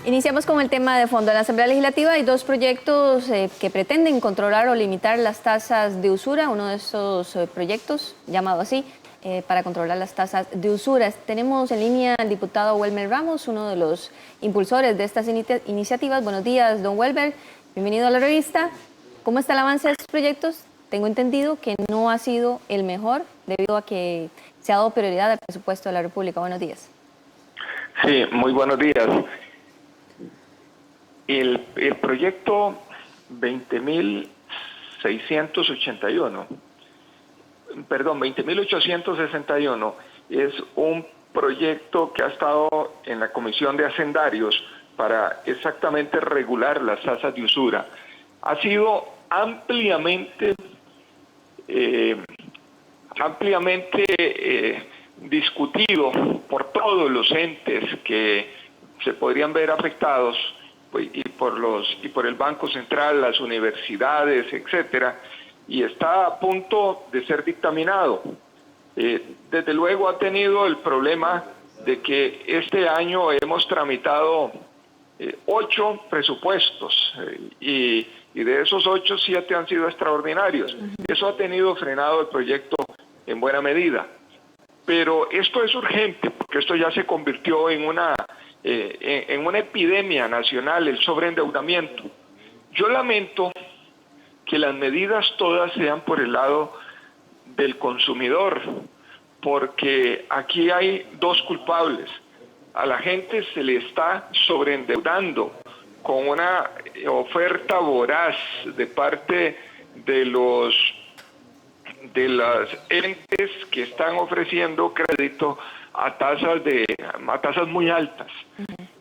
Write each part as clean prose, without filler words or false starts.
Iniciamos con el tema de fondo. En la Asamblea Legislativa hay dos proyectos que pretenden controlar o limitar las tasas de usura. Uno de esos proyectos, llamado así, para controlar las tasas de usura. Tenemos en línea al diputado Welmer Ramos, uno de los impulsores de estas iniciativas. Buenos días, don Welmer. Bienvenido a la revista. ¿Cómo está el avance de estos proyectos? Tengo entendido que no ha sido el mejor debido a que se ha dado prioridad al presupuesto de la República. Buenos días. Sí, muy buenos días. El proyecto 20.861 es un proyecto que ha estado en la Comisión de Hacendarios para exactamente regular las tasas de usura. Ha sido ampliamente discutido por todos los entes que se podrían ver afectados y por el Banco Central, las universidades, etcétera, y está a punto de ser dictaminado. Desde luego ha tenido el problema de que este año hemos tramitado 8 presupuestos y de esos 8, 7 han sido extraordinarios. Eso ha tenido frenado el proyecto en buena medida. Pero esto es urgente porque esto ya se convirtió en una epidemia nacional, el sobreendeudamiento. Yo lamento que las medidas todas sean por el lado del consumidor, porque aquí hay dos culpables. A la gente se le está sobreendeudando con una oferta voraz de parte de las entes que están ofreciendo crédito a tasas muy altas.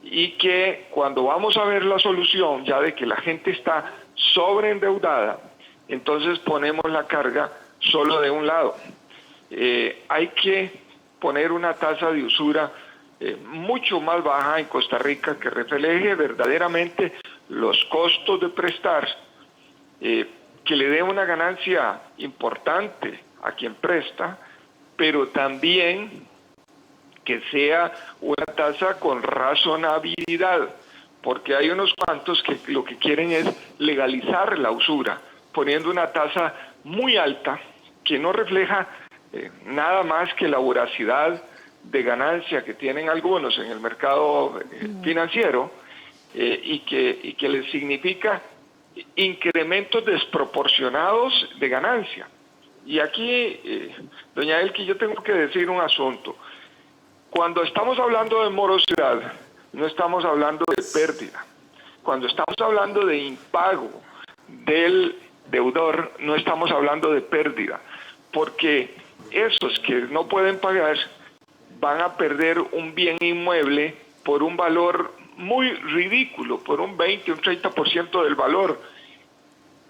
Y que cuando vamos a ver la solución ya de que la gente está sobreendeudada, entonces ponemos la carga solo de un lado. Hay que poner una tasa de usura mucho más baja en Costa Rica que refleje verdaderamente los costos de prestar, que le dé una ganancia importante a quien presta, pero también que sea una tasa con razonabilidad, porque hay unos cuantos que lo que quieren es legalizar la usura, poniendo una tasa muy alta que no refleja nada más que la voracidad de ganancia que tienen algunos en el mercado financiero y que les significa incrementos desproporcionados de ganancia. Y aquí, doña Elki, yo tengo que decir un asunto. Cuando estamos hablando de morosidad, no estamos hablando de pérdida. Cuando estamos hablando de impago del deudor, no estamos hablando de pérdida, porque esos que no pueden pagar van a perder un bien inmueble por un valor muy ridículo, por un 20, un 30% del valor.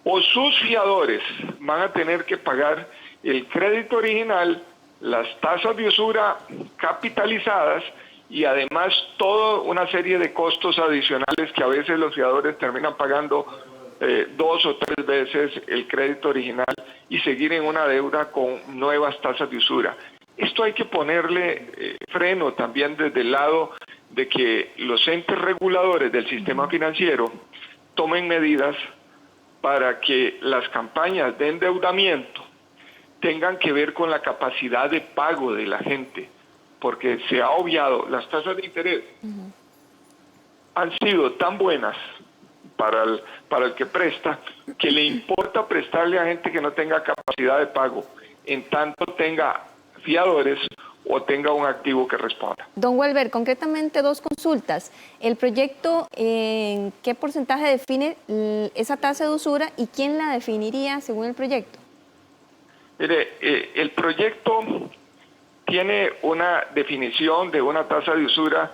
O sus fiadores van a tener que pagar el crédito original, las tasas de usura capitalizadas y además toda una serie de costos adicionales que a veces los fiadores terminan pagando 2 o 3 veces el crédito original y seguir en una deuda con nuevas tasas de usura. Esto hay que ponerle freno también desde el lado de que los entes reguladores del sistema financiero tomen medidas para que las campañas de endeudamiento tengan que ver con la capacidad de pago de la gente, porque se ha obviado, las tasas de interés han sido tan buenas para el que presta, que le importa prestarle a gente que no tenga capacidad de pago, en tanto tenga fiadores o tenga un activo que responda. Don Welmer, concretamente dos consultas. ¿El proyecto en qué porcentaje define esa tasa de usura y quién la definiría según el proyecto? Mire, el proyecto tiene una definición de una tasa de usura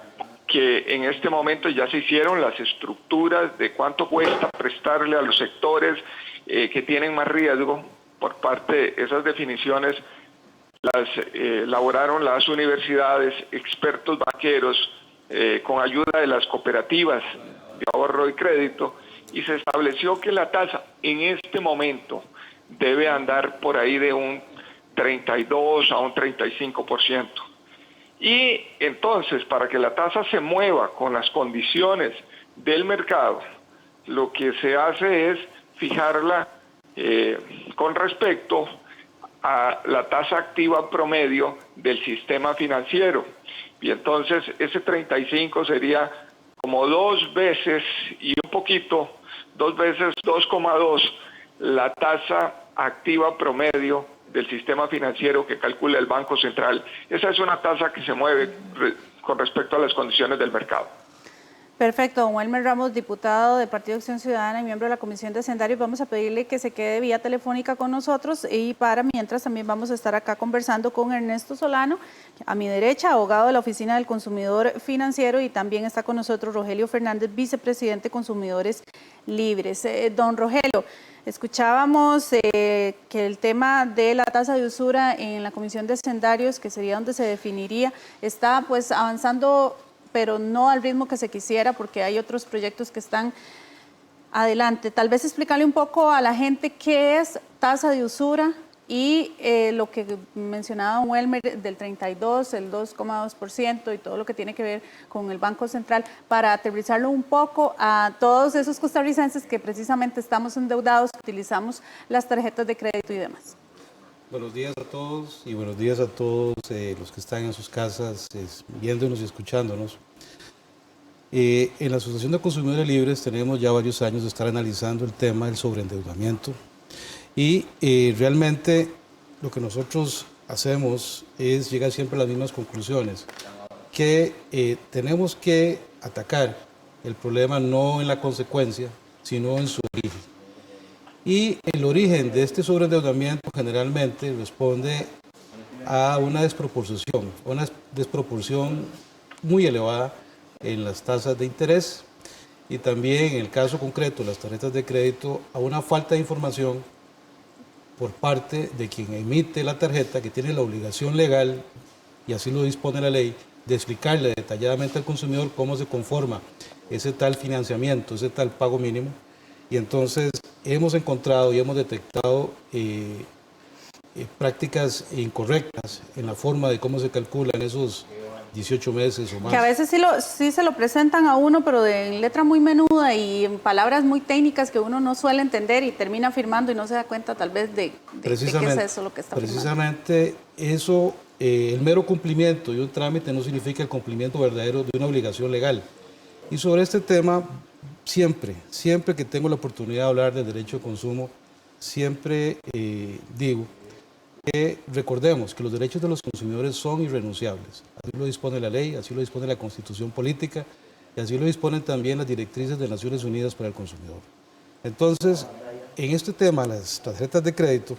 que en este momento ya se hicieron las estructuras de cuánto cuesta prestarle a los sectores que tienen más riesgo. Por parte de esas definiciones las elaboraron las universidades, expertos banqueros, con ayuda de las cooperativas de ahorro y crédito, y se estableció que la tasa en este momento debe andar por ahí de un 32 a un 35%. Y entonces, para que la tasa se mueva con las condiciones del mercado, lo que se hace es fijarla con respecto a la tasa activa promedio del sistema financiero. Y entonces ese 35 sería como 2 veces y un poquito, 2 veces 2,2 la tasa activa promedio del sistema financiero que calcula el Banco Central. Esa es una tasa que se mueve con respecto a las condiciones del mercado. Perfecto, don Welmer Ramos, diputado del Partido Acción Ciudadana y miembro de la Comisión de Hacendarios, vamos a pedirle que se quede vía telefónica con nosotros y para mientras también vamos a estar acá conversando con Ernesto Solano, a mi derecha, abogado de la Oficina del Consumidor Financiero, y también está con nosotros Rogelio Fernández, vicepresidente de Consumidores Libres. Don Rogelio, escuchábamos que el tema de la tasa de usura en la Comisión de Hacendarios, que sería donde se definiría, está pues avanzando, pero no al ritmo que se quisiera porque hay otros proyectos que están adelante. Tal vez explicarle un poco a la gente qué es tasa de usura y lo que mencionaba don Welmer del 32, el 2,2% y todo lo que tiene que ver con el Banco Central, para aterrizarlo un poco a todos esos costarricenses que precisamente estamos endeudados, que utilizamos las tarjetas de crédito y demás. Buenos días a todos y buenos días a todos los que están en sus casas viéndonos y escuchándonos. En la Asociación de Consumidores Libres tenemos ya varios años de estar analizando el tema del sobreendeudamiento y realmente lo que nosotros hacemos es llegar siempre a las mismas conclusiones, que tenemos que atacar el problema no en la consecuencia, sino en su origen. Y el origen de este sobreendeudamiento generalmente responde a una desproporción muy elevada en las tasas de interés y también en el caso concreto de las tarjetas de crédito a una falta de información por parte de quien emite la tarjeta, que tiene la obligación legal, y así lo dispone la ley, de explicarle detalladamente al consumidor cómo se conforma ese tal financiamiento, ese tal pago mínimo. Y entonces hemos encontrado y hemos detectado prácticas incorrectas en la forma de cómo se calculan esos 18 meses o más. Que a veces sí se lo presentan a uno, pero en letra muy menuda y en palabras muy técnicas que uno no suele entender y termina firmando y no se da cuenta tal vez de qué es eso lo que está firmando. Precisamente eso, el mero cumplimiento de un trámite no significa el cumplimiento verdadero de una obligación legal. Y sobre este tema, siempre que tengo la oportunidad de hablar del derecho de consumo, siempre digo que recordemos que los derechos de los consumidores son irrenunciables. Así lo dispone la ley, así lo dispone la Constitución Política y así lo disponen también las directrices de Naciones Unidas para el Consumidor. Entonces, en este tema, las tarjetas de crédito,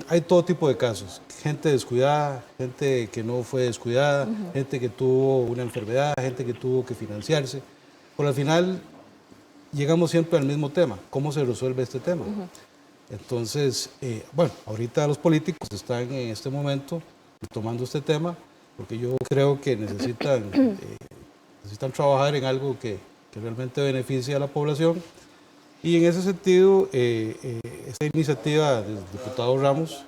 hay todo tipo de casos. Gente descuidada, gente que no fue descuidada, gente que tuvo una enfermedad, gente que tuvo que financiarse. Pero al final llegamos siempre al mismo tema, ¿cómo se resuelve este tema? Entonces, bueno, ahorita los políticos están en este momento tomando este tema porque yo creo que necesitan trabajar en algo que realmente beneficie a la población. Y en ese sentido, esta iniciativa del diputado Ramos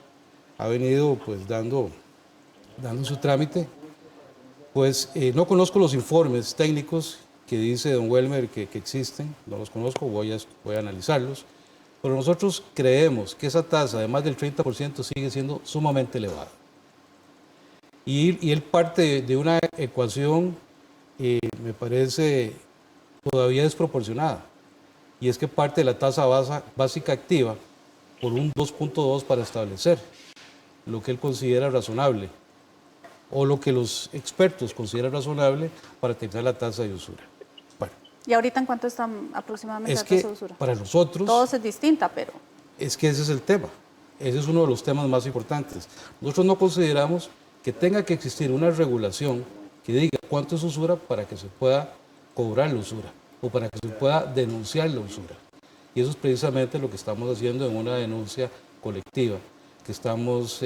ha venido pues dando su trámite. Pues no conozco los informes técnicos que dice don Welmer que existen, no los conozco, voy a analizarlos, pero nosotros creemos que esa tasa de más del 30% sigue siendo sumamente elevada. Y él parte de una ecuación, me parece todavía desproporcionada, y es que parte de la tasa básica activa por un 2.2 para establecer lo que él considera razonable, o lo que los expertos consideran razonable para tener la tasa de usura. Bueno, ¿y ahorita en cuánto está aproximadamente la tasa de usura? Para nosotros... Todos es distinta, pero... Es que ese es el tema. Ese es uno de los temas más importantes. Nosotros no consideramos que tenga que existir una regulación que diga cuánto es usura para que se pueda cobrar la usura o para que se pueda denunciar la usura. Y eso es precisamente lo que estamos haciendo en una denuncia colectiva que estamos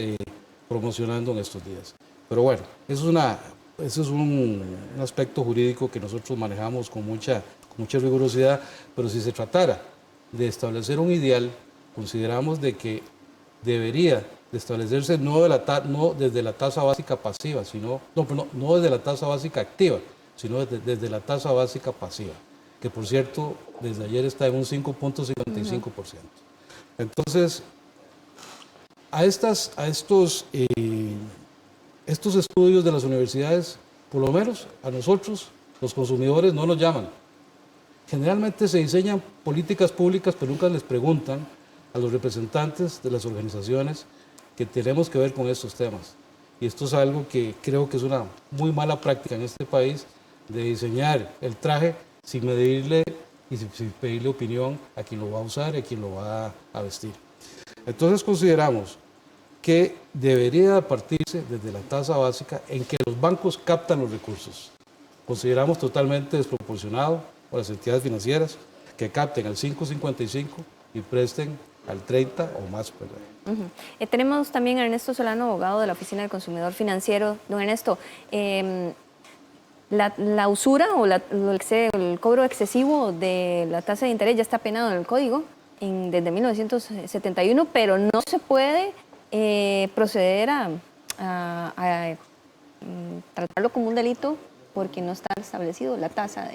promocionando en estos días. Pero bueno, eso es un aspecto jurídico que nosotros manejamos con mucha rigurosidad, pero si se tratara de establecer un ideal, consideramos de que debería de establecerse no desde la tasa básica pasiva, sino, no desde la tasa básica activa, sino desde la tasa básica pasiva, que por cierto, desde ayer está en un 5.55%. Entonces, estos estudios de las universidades, por lo menos a nosotros, los consumidores, no nos llaman. Generalmente se diseñan políticas públicas, pero nunca les preguntan a los representantes de las organizaciones que tenemos que ver con estos temas. Y esto es algo que creo que es una muy mala práctica en este país, de diseñar el traje sin medirle y sin pedirle opinión a quien lo va a usar y a quien lo va a vestir. Entonces consideramos que debería partirse desde la tasa básica en que los bancos captan los recursos. Consideramos totalmente desproporcionado a las entidades financieras que capten al 5.55 y presten al 30 o más. Tenemos también a Ernesto Solano, abogado de la Oficina del Consumidor Financiero. Don Ernesto, la usura o el cobro excesivo de la tasa de interés ya está penado en el Código desde 1971, pero no se puede proceder a tratarlo como un delito porque no está establecido la tasa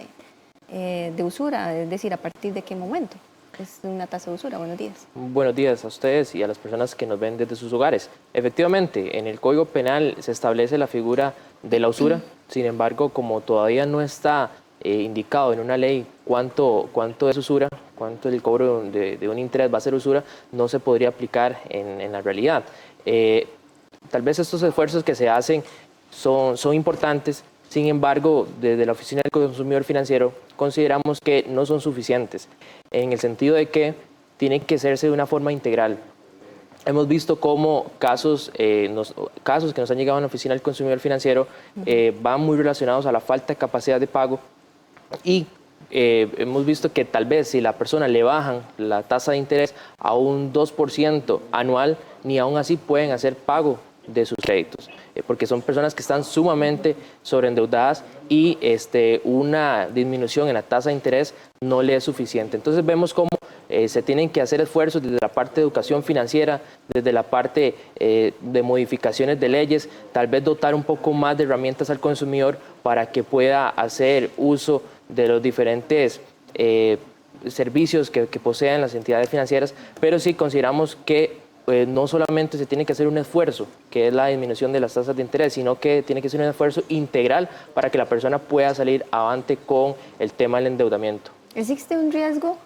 de usura, es decir, a partir de qué momento es una tasa de usura. Buenos días. Buenos días a ustedes y a las personas que nos ven desde sus hogares. Efectivamente, en el Código Penal se establece la figura de la usura, sin embargo, como todavía no está indicado en una ley cuánto es usura, cuánto el cobro de un interés va a ser usura, no se podría aplicar en la realidad. Tal vez estos esfuerzos que se hacen son importantes, sin embargo, desde la Oficina del Consumidor Financiero consideramos que no son suficientes, en el sentido de que tienen que hacerse de una forma integral. Hemos visto cómo casos que nos han llegado a la Oficina del Consumidor Financiero van muy relacionados a la falta de capacidad de pago y hemos visto que tal vez si la persona le bajan la tasa de interés a un 2% anual, ni aún así pueden hacer pago de sus créditos, porque son personas que están sumamente sobreendeudadas y una disminución en la tasa de interés no le es suficiente. Entonces vemos cómo se tienen que hacer esfuerzos desde la parte de educación financiera, desde la parte de modificaciones de leyes, tal vez dotar un poco más de herramientas al consumidor para que pueda hacer uso de los diferentes servicios que posean las entidades financieras, pero sí consideramos que no solamente se tiene que hacer un esfuerzo, que es la disminución de las tasas de interés, sino que tiene que ser un esfuerzo integral para que la persona pueda salir avante con el tema del endeudamiento. ¿Existe un riesgo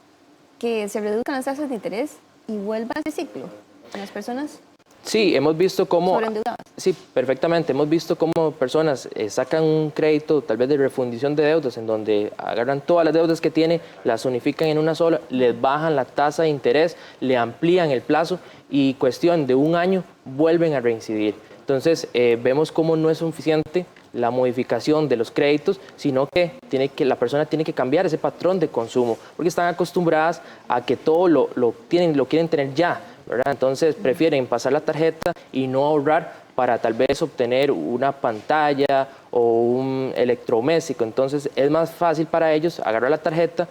que se reduzcan las tasas de interés y vuelva a ese ciclo en las personas? Sí, hemos visto cómo... ¿Sobreendeudadas? Sí, perfectamente. Hemos visto cómo personas sacan un crédito tal vez de refundición de deudas, en donde agarran todas las deudas que tiene, las unifican en una sola, les bajan la tasa de interés, le amplían el plazo y cuestión de un año vuelven a reincidir. Entonces vemos cómo no es suficiente la modificación de los créditos, sino que la persona tiene que cambiar ese patrón de consumo, porque están acostumbradas a que todo lo quieren tener ya, ¿verdad? Entonces prefieren pasar la tarjeta y no ahorrar para tal vez obtener una pantalla o un electrodoméstico. Entonces es más fácil para ellos agarrar la tarjeta,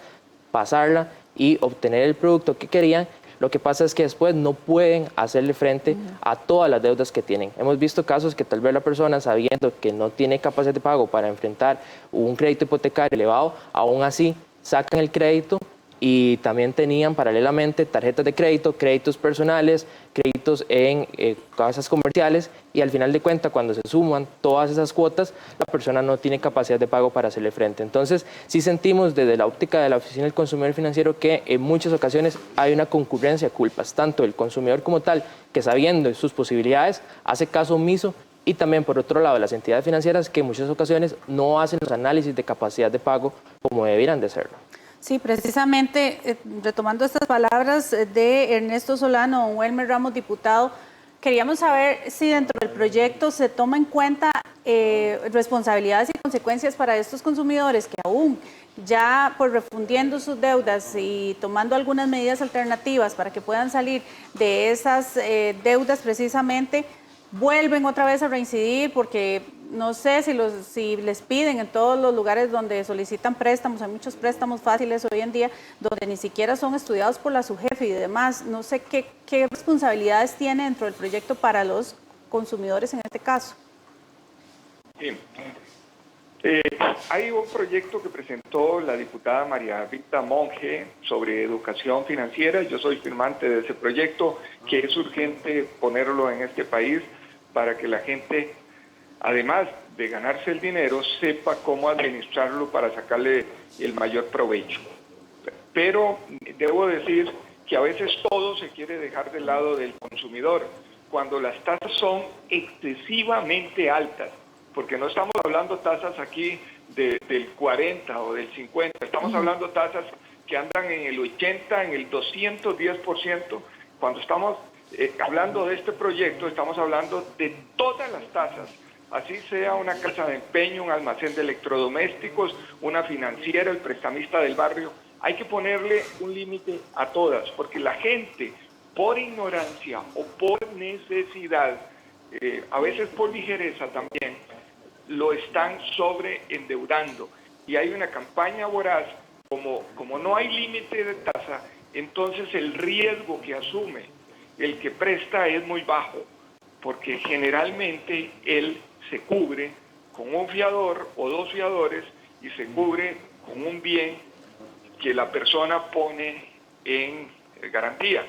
pasarla y obtener el producto que querían. Lo que pasa es que después no pueden hacerle frente a todas las deudas que tienen. Hemos visto casos que tal vez la persona, sabiendo que no tiene capacidad de pago para enfrentar un crédito hipotecario elevado, aún así sacan el crédito y también tenían paralelamente tarjetas de crédito, créditos personales, créditos en casas comerciales y al final de cuentas cuando se suman todas esas cuotas la persona no tiene capacidad de pago para hacerle frente. Entonces sí sentimos desde la óptica de la Oficina del Consumidor Financiero que en muchas ocasiones hay una concurrencia de culpas, tanto el consumidor como tal que sabiendo sus posibilidades hace caso omiso y también por otro lado las entidades financieras que en muchas ocasiones no hacen los análisis de capacidad de pago como debieran de hacerlo. Sí, precisamente, retomando estas palabras de Ernesto Solano, don Welmer Ramos, diputado, queríamos saber si dentro del proyecto se toma en cuenta responsabilidades y consecuencias para estos consumidores que aún ya por refundiendo sus deudas y tomando algunas medidas alternativas para que puedan salir de esas deudas precisamente, vuelven otra vez a reincidir porque no sé si les piden en todos los lugares donde solicitan préstamos, hay muchos préstamos fáciles hoy en día, donde ni siquiera son estudiados por la SUGEF y demás. No sé qué responsabilidades tiene dentro del proyecto para los consumidores en este caso. Sí. Hay un proyecto que presentó la diputada María Rita Monge sobre educación financiera. Yo soy firmante de ese proyecto, que es urgente ponerlo en este país para que la gente, además de ganarse el dinero, sepa cómo administrarlo para sacarle el mayor provecho. Pero debo decir que a veces todo se quiere dejar del lado del consumidor, cuando las tasas son excesivamente altas, porque no estamos hablando tasas aquí del 40 o del 50, estamos hablando tasas que andan en el 80, en el 210%. Cuando estamos hablando de este proyecto, estamos hablando de todas las tasas, así sea una casa de empeño, un almacén de electrodomésticos, una financiera, el prestamista del barrio. Hay que ponerle un límite a todas, porque la gente, por ignorancia o por necesidad, a veces por ligereza también, lo están sobreendeudando. Y hay una campaña voraz, como no hay límite de tasa, entonces el riesgo que asume el que presta es muy bajo, porque generalmente él se cubre con un fiador o dos fiadores y se cubre con un bien que la persona pone en garantía.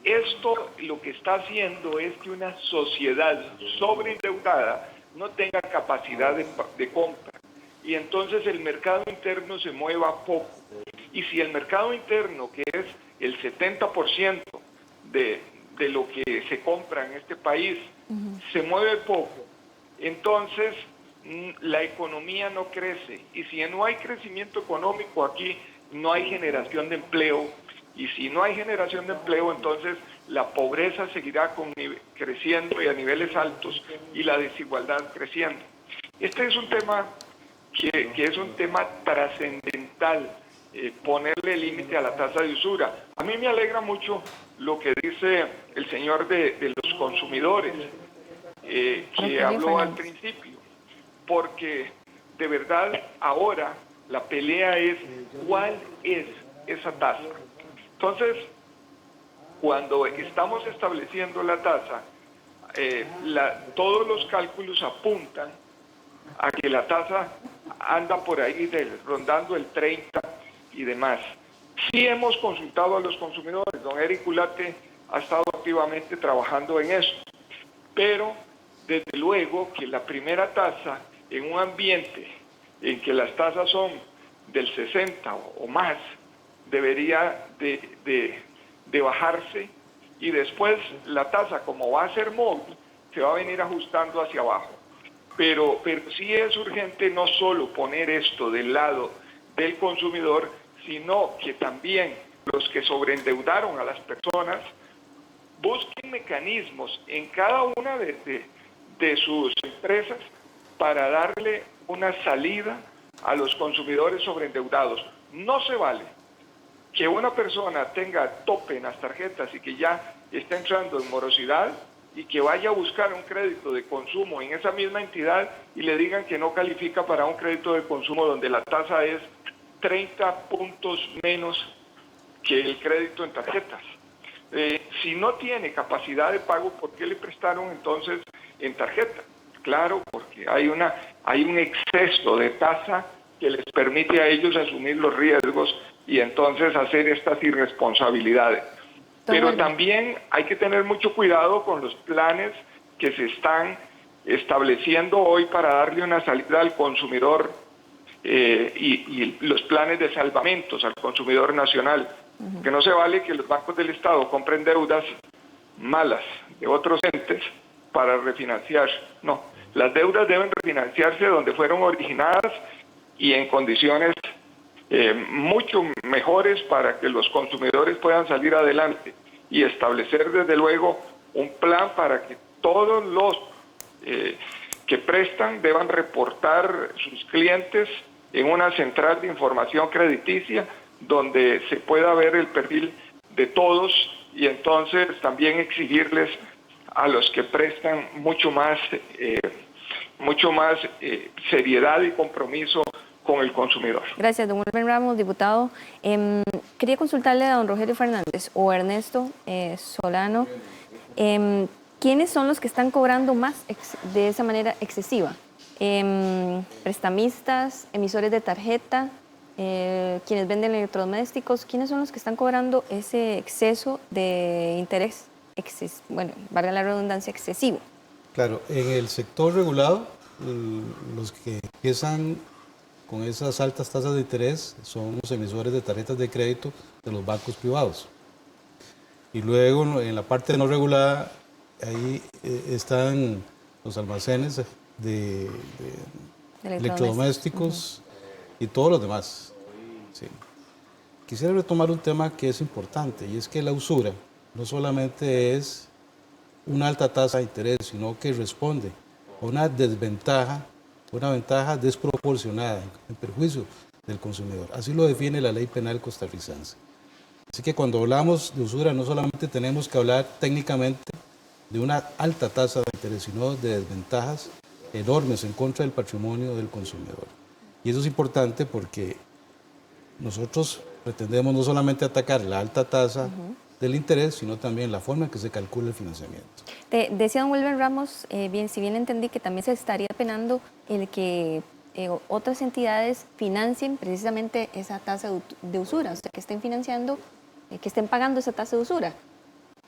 Esto lo que está haciendo es que una sociedad sobreendeudada no tenga capacidad de compra, y entonces el mercado interno se mueva poco. Y si el mercado interno, que es el 70% de lo que se compra en este país, se mueve poco, entonces la economía no crece. Y si no hay crecimiento económico aquí, no hay generación de empleo. Y si no hay generación de empleo, entonces la pobreza seguirá creciendo y a niveles altos, y la desigualdad creciendo. Este es un tema que es un tema trascendental, ponerle límite a la tasa de usura. A mí me alegra mucho lo que dice el señor de los consumidores, que habló al principio, porque de verdad ahora la pelea es cuál es esa tasa. Entonces, cuando estamos estableciendo la tasa, todos los cálculos apuntan a que la tasa anda por ahí rondando el 30 y demás. Sí hemos consultado a los consumidores, don Eric Ulate ha estado activamente trabajando en eso, pero desde luego que la primera tasa en un ambiente en que las tasas son del 60 o más, debería de bajarse, y después la tasa, como va a ser móvil, se va a venir ajustando hacia abajo. Pero sí es urgente no solo poner esto del lado del consumidor, sino que también los que sobreendeudaron a las personas busquen mecanismos en cada una de sus empresas para darle una salida a los consumidores sobreendeudados. No se vale que una persona tenga tope en las tarjetas y que ya está entrando en morosidad y que vaya a buscar un crédito de consumo en esa misma entidad y le digan que no califica para un crédito de consumo donde la tasa es 30 puntos menos que el crédito en tarjetas. Si no tiene capacidad de pago, ¿por qué le prestaron entonces en tarjeta? Claro, porque hay un exceso de tasa que les permite a ellos asumir los riesgos y entonces hacer estas irresponsabilidades. Pero también hay que tener mucho cuidado con los planes que se están estableciendo hoy para darle una salida al consumidor, y los planes de salvamentos al consumidor nacional. Que no se vale que los bancos del Estado compren deudas malas de otros entes para refinanciar. No, las deudas deben refinanciarse donde fueron originadas y en condiciones mucho mejores para que los consumidores puedan salir adelante, y establecer desde luego un plan para que todos los que prestan deban reportar sus clientes en una central de información crediticia donde se pueda ver el perfil de todos, y entonces también exigirles a los que prestan mucho más mucho más seriedad y compromiso con el consumidor. Gracias, don Wilmer Ramos, diputado. Quería consultarle a don Rogelio Fernández o Ernesto Solano, ¿quiénes son los que están cobrando más de esa manera excesiva? Prestamistas, emisores de tarjeta, quienes venden electrodomésticos, ¿quiénes son los que están cobrando ese exceso de interés, bueno, valga la redundancia, excesivo? Claro, en el sector regulado, los que empiezan con esas altas tasas de interés son los emisores de tarjetas de crédito de los bancos privados. Y luego en la parte no regulada, ahí están los almacenes de electrodomésticos y todos los demás. Sí. Quisiera retomar un tema que es importante, y es que la usura no solamente es una alta tasa de interés, sino que responde a una desventaja, una ventaja desproporcionada en perjuicio del consumidor. Así lo define la ley penal costarricense. Así que cuando hablamos de usura no solamente tenemos que hablar técnicamente de una alta tasa de interés, sino de desventajas enormes en contra del patrimonio del consumidor. Y eso es importante porque nosotros pretendemos no solamente atacar la alta tasa del interés, sino también la forma en que se calcula el financiamiento. Decía don Wilmer Ramos, si bien entendí que también se estaría penando el que otras entidades financien precisamente esa tasa de usura, o sea, que estén financiando, que estén pagando esa tasa de usura.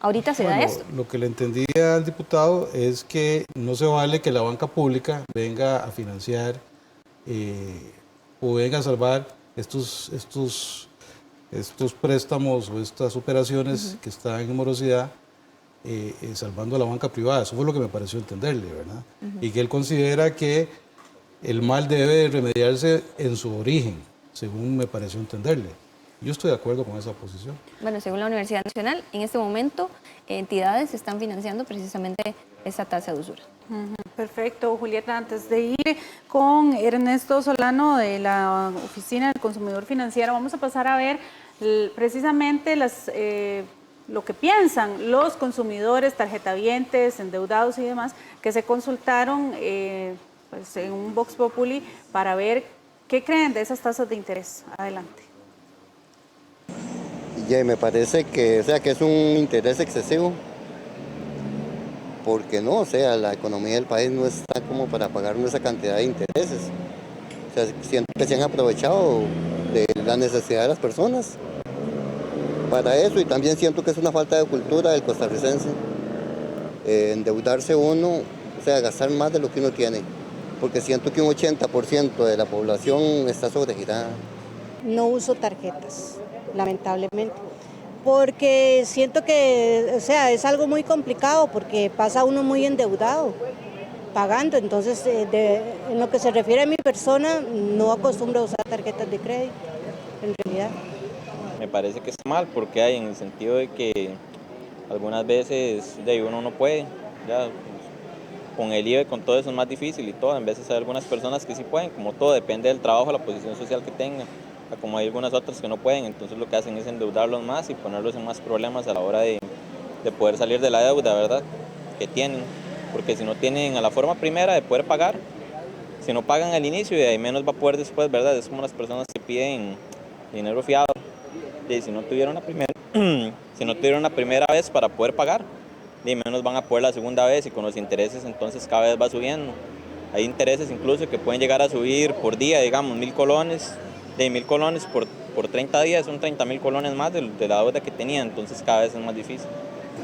Ahorita se da esto. Lo que le entendía al diputado es que no se vale que la banca pública venga a financiar o venga a salvar estos préstamos o estas operaciones que están en morosidad, salvando a la banca privada. Eso fue lo que me pareció entenderle, ¿verdad? Y que él considera que el mal debe remediarse en su origen, según me pareció entenderle. Yo estoy de acuerdo con esa posición. Bueno, según la Universidad Nacional, en este momento entidades están financiando precisamente esa tasa de usura. Perfecto, Julieta. Antes de ir con Ernesto Solano de la Oficina del Consumidor Financiero, vamos a pasar a ver precisamente lo que piensan los consumidores, tarjetavientes, endeudados y demás, que se consultaron pues, en un Vox Populi para ver qué creen de esas tasas de interés. Adelante. Ya, me parece que, que es un interés excesivo, porque no, la economía del país no está como para pagar esa cantidad de intereses. Siento que se han aprovechado de la necesidad de las personas para eso, y también siento que es una falta de cultura del costarricense, endeudarse uno, gastar más de lo que uno tiene, porque siento que un 80% de la población está sobregirada. No uso tarjetas, lamentablemente, porque siento que, es algo muy complicado, porque pasa uno muy endeudado, pagando. Entonces, en lo que se refiere a mi persona, no acostumbro a usar tarjetas de crédito, en realidad. Me parece que está mal, porque hay en el sentido de que algunas veces uno no puede, ya con el IVA y con todo eso es más difícil y todo. En veces hay algunas personas que sí pueden, como todo, depende del trabajo, la posición social que tengan. Como hay algunas otras que no pueden, entonces lo que hacen es endeudarlos más y ponerlos en más problemas a la hora de poder salir de la deuda, ¿verdad?, que tienen, porque si no tienen a la forma primera de poder pagar, si no pagan al inicio y de ahí menos va a poder después, ¿verdad? Es como las personas que piden dinero fiado, y si no tuvieron la primera vez para poder pagar, y menos van a poder la segunda vez, y con los intereses entonces cada vez va subiendo. Hay intereses incluso que pueden llegar a subir por día, digamos, 1.000 colones, de 1.000 colones por 30 días, son 30.000 colones más de la deuda que tenía, entonces cada vez es más difícil.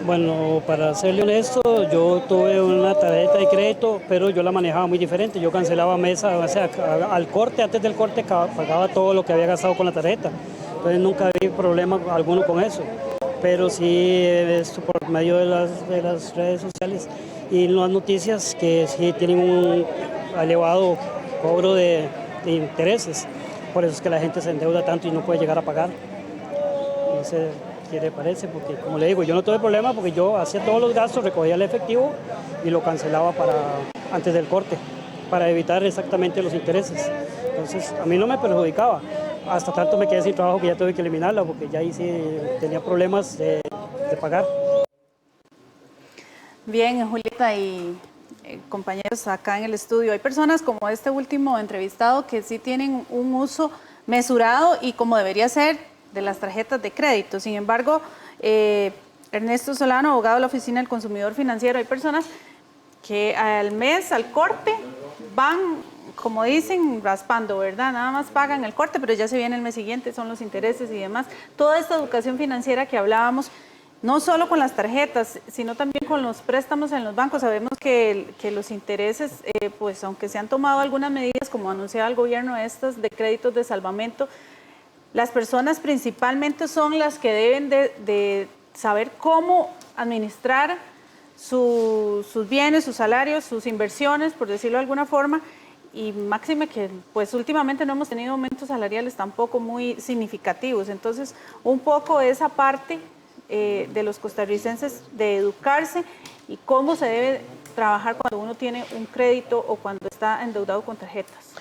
Bueno, para serle honesto, yo tuve una tarjeta de crédito, pero yo la manejaba muy diferente. Yo cancelaba al corte, antes del corte pagaba todo lo que había gastado con la tarjeta. Entonces nunca vi problema alguno con eso. Pero sí, esto por medio de las redes sociales y las noticias, que sí tienen un elevado cobro de intereses. Por eso es que la gente se endeuda tanto y no puede llegar a pagar. No sé qué le parece, porque como le digo, yo no tuve problema porque yo hacía todos los gastos, recogía el efectivo y lo cancelaba antes del corte, para evitar exactamente los intereses. Entonces, a mí no me perjudicaba. Hasta tanto me quedé sin trabajo que ya tuve que eliminarla, porque ya ahí sí tenía problemas de pagar. Bien, Julieta, y compañeros acá en el estudio. Hay personas como este último entrevistado que sí tienen un uso mesurado y como debería ser de las tarjetas de crédito. Sin embargo, Ernesto Solano, abogado de la Oficina del Consumidor Financiero, hay personas que al mes, al corte, van, como dicen, raspando, ¿verdad? Nada más pagan el corte, pero ya se viene el mes siguiente, son los intereses y demás. Toda esta educación financiera que hablábamos, no solo con las tarjetas, sino también con los préstamos en los bancos. Sabemos que los intereses, pues aunque se han tomado algunas medidas, como anunciaba el gobierno, estas de créditos de salvamento, las personas principalmente son las que deben de saber cómo administrar sus bienes, sus salarios, sus inversiones, por decirlo de alguna forma, y máxime que pues últimamente no hemos tenido aumentos salariales tampoco muy significativos. Entonces, un poco esa parte de los costarricenses de educarse y cómo se debe trabajar cuando uno tiene un crédito o cuando está endeudado con tarjetas.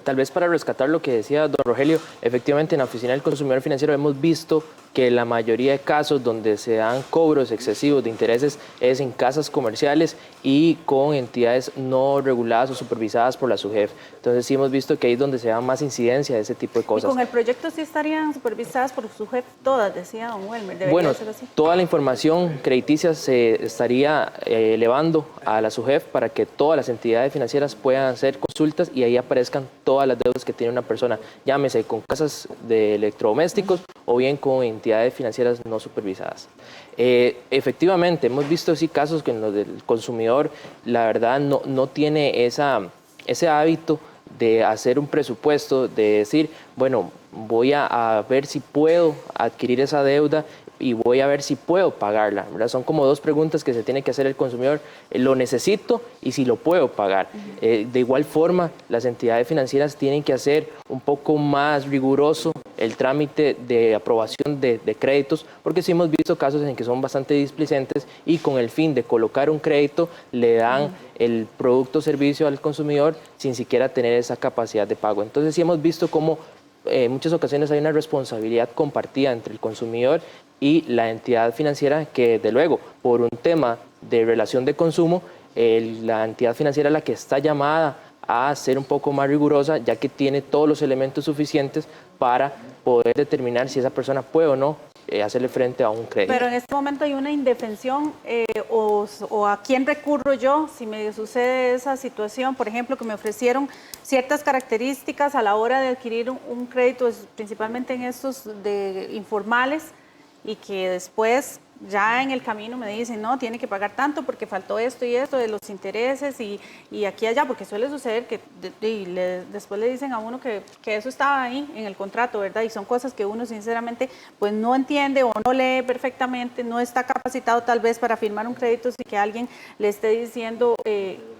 Tal vez para rescatar lo que decía don Rogelio, efectivamente en la Oficina del Consumidor Financiero hemos visto que la mayoría de casos donde se dan cobros excesivos de intereses es en casas comerciales y con entidades no reguladas o supervisadas por la SUGEF. Entonces sí hemos visto que ahí es donde se da más incidencia de ese tipo de cosas. Y con el proyecto sí estarían supervisadas por SUGEF todas, decía don Welmer. Bueno, ser así. Toda la información crediticia se estaría elevando a la SUGEF para que todas las entidades financieras puedan hacer consultas y ahí aparezcan todas las deudas que tiene una persona, llámese con casas de electrodomésticos o bien con entidades financieras no supervisadas. Efectivamente, hemos visto sí casos que en los del consumidor, la verdad, no tiene ese hábito de hacer un presupuesto, de decir, bueno, voy a ver si puedo adquirir esa deuda y voy a ver si puedo pagarla, ¿verdad? Son como dos preguntas que se tiene que hacer el consumidor, lo necesito y si lo puedo pagar. De igual forma, las entidades financieras tienen que hacer un poco más riguroso el trámite de aprobación de créditos, porque sí hemos visto casos en que son bastante displicentes y con el fin de colocar un crédito le dan el producto o servicio al consumidor sin siquiera tener esa capacidad de pago. Entonces sí hemos visto cómo en muchas ocasiones hay una responsabilidad compartida entre el consumidor y la entidad financiera que, de luego, por un tema de relación de consumo, la entidad financiera es la que está llamada a ser un poco más rigurosa, ya que tiene todos los elementos suficientes para poder determinar si esa persona puede o no hacerle frente a un crédito. Pero en este momento hay una indefensión o a quién recurro yo si me sucede esa situación, por ejemplo, que me ofrecieron ciertas características a la hora de adquirir un crédito, principalmente en estos informales, y que después ya en el camino me dicen, no, tiene que pagar tanto porque faltó esto y esto de los intereses y aquí y allá, porque suele suceder que después le dicen a uno que eso estaba ahí en el contrato, ¿verdad? Y son cosas que uno sinceramente pues no entiende o no lee perfectamente, no está capacitado tal vez para firmar un crédito sin que alguien le esté diciendo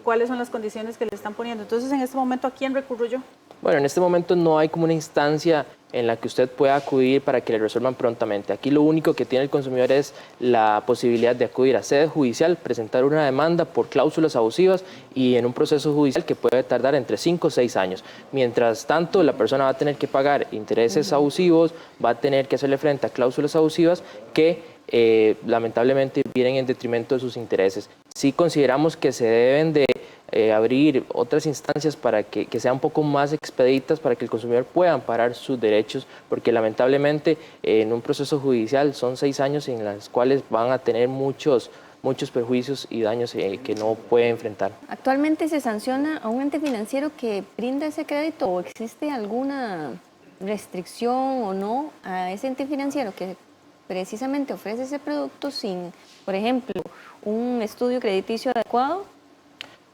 cuáles son las condiciones que le están poniendo. Entonces, en este momento, ¿a quién recurro yo? Bueno, en este momento no hay como una instancia en la que usted pueda acudir para que le resuelvan prontamente. Aquí lo único que tiene el consumidor es la posibilidad de acudir a sede judicial, presentar una demanda por cláusulas abusivas y en un proceso judicial que puede tardar entre 5 o 6 años. Mientras tanto, la persona va a tener que pagar intereses abusivos, va a tener que hacerle frente a cláusulas abusivas que lamentablemente vienen en detrimento de sus intereses. Sí consideramos que se deben de abrir otras instancias para que sean un poco más expeditas para que el consumidor pueda amparar sus derechos, porque lamentablemente en un proceso judicial son 6 años en los cuales van a tener muchos perjuicios y daños que no puede enfrentar. ¿Actualmente se sanciona a un ente financiero que brinda ese crédito o existe alguna restricción o no a ese ente financiero que precisamente ofrece ese producto sin, por ejemplo, un estudio crediticio adecuado?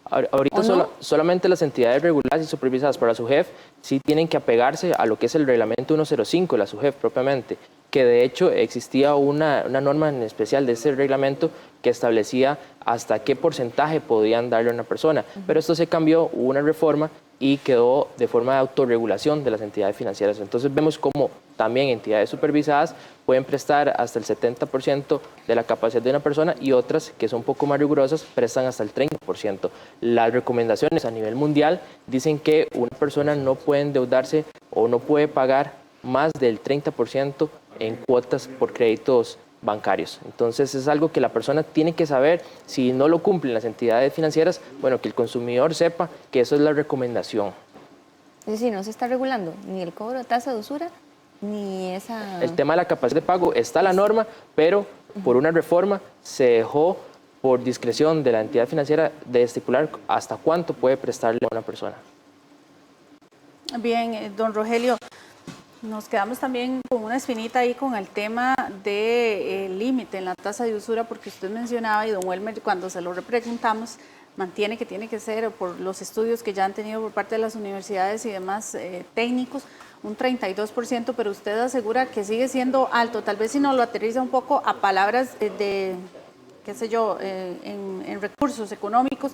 Ahorita solamente las entidades reguladas y supervisadas por la SUGEF sí tienen que apegarse a lo que es el reglamento 105 de la SUGEF propiamente, que de hecho existía una norma en especial de ese reglamento que establecía hasta qué porcentaje podían darle a una persona. Pero esto se cambió, hubo una reforma y quedó de forma de autorregulación de las entidades financieras. Entonces vemos cómo también entidades supervisadas pueden prestar hasta el 70% de la capacidad de una persona y otras que son un poco más rigurosas prestan hasta el 30%. Las recomendaciones a nivel mundial dicen que una persona no puede endeudarse o no puede pagar más del 30% en cuotas por créditos bancarios. Entonces es algo que la persona tiene que saber. Si no lo cumplen las entidades financieras, bueno, que el consumidor sepa que eso es la recomendación. Es decir, no se está regulando ni el cobro de tasa de usura, ni esa... El tema de la capacidad de pago está la norma, pero por una reforma se dejó por discreción de la entidad financiera de estipular hasta cuánto puede prestarle a una persona. Bien, don Rogelio, nos quedamos también con una espinita ahí con el tema del límite en la tasa de usura, porque usted mencionaba, y don Welmer, cuando se lo repreguntamos, mantiene que tiene que ser, por los estudios que ya han tenido por parte de las universidades y demás técnicos, un 32%, pero usted asegura que sigue siendo alto. Tal vez si nos lo aterriza un poco a palabras de qué sé yo, en recursos económicos,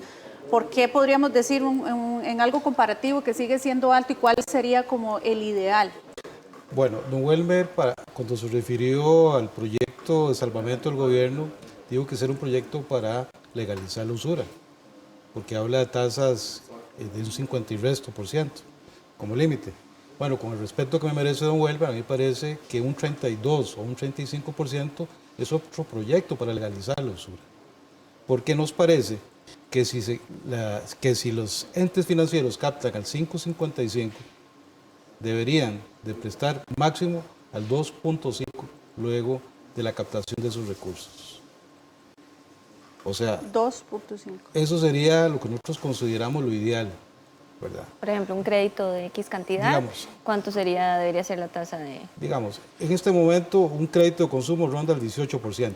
¿por qué podríamos decir en algo comparativo que sigue siendo alto y cuál sería como el ideal? Bueno, don Welmer, cuando se refirió al proyecto de salvamento del gobierno, dijo que era un proyecto para legalizar la usura, porque habla de tasas de un 50 y resto por ciento como límite. Bueno, con el respeto que me merece don Welmer, a mí me parece que un 32 o un 35% es otro proyecto para legalizar la usura. Porque nos parece que si los entes financieros captan al 5.55, deberían de prestar máximo al 2.5 luego de la captación de sus recursos. O sea, 2.5. Eso sería lo que nosotros consideramos lo ideal, ¿verdad? Por ejemplo, un crédito de X cantidad, Digamos, ¿cuánto debería ser la tasa de...? Digamos, en este momento un crédito de consumo ronda el 18%.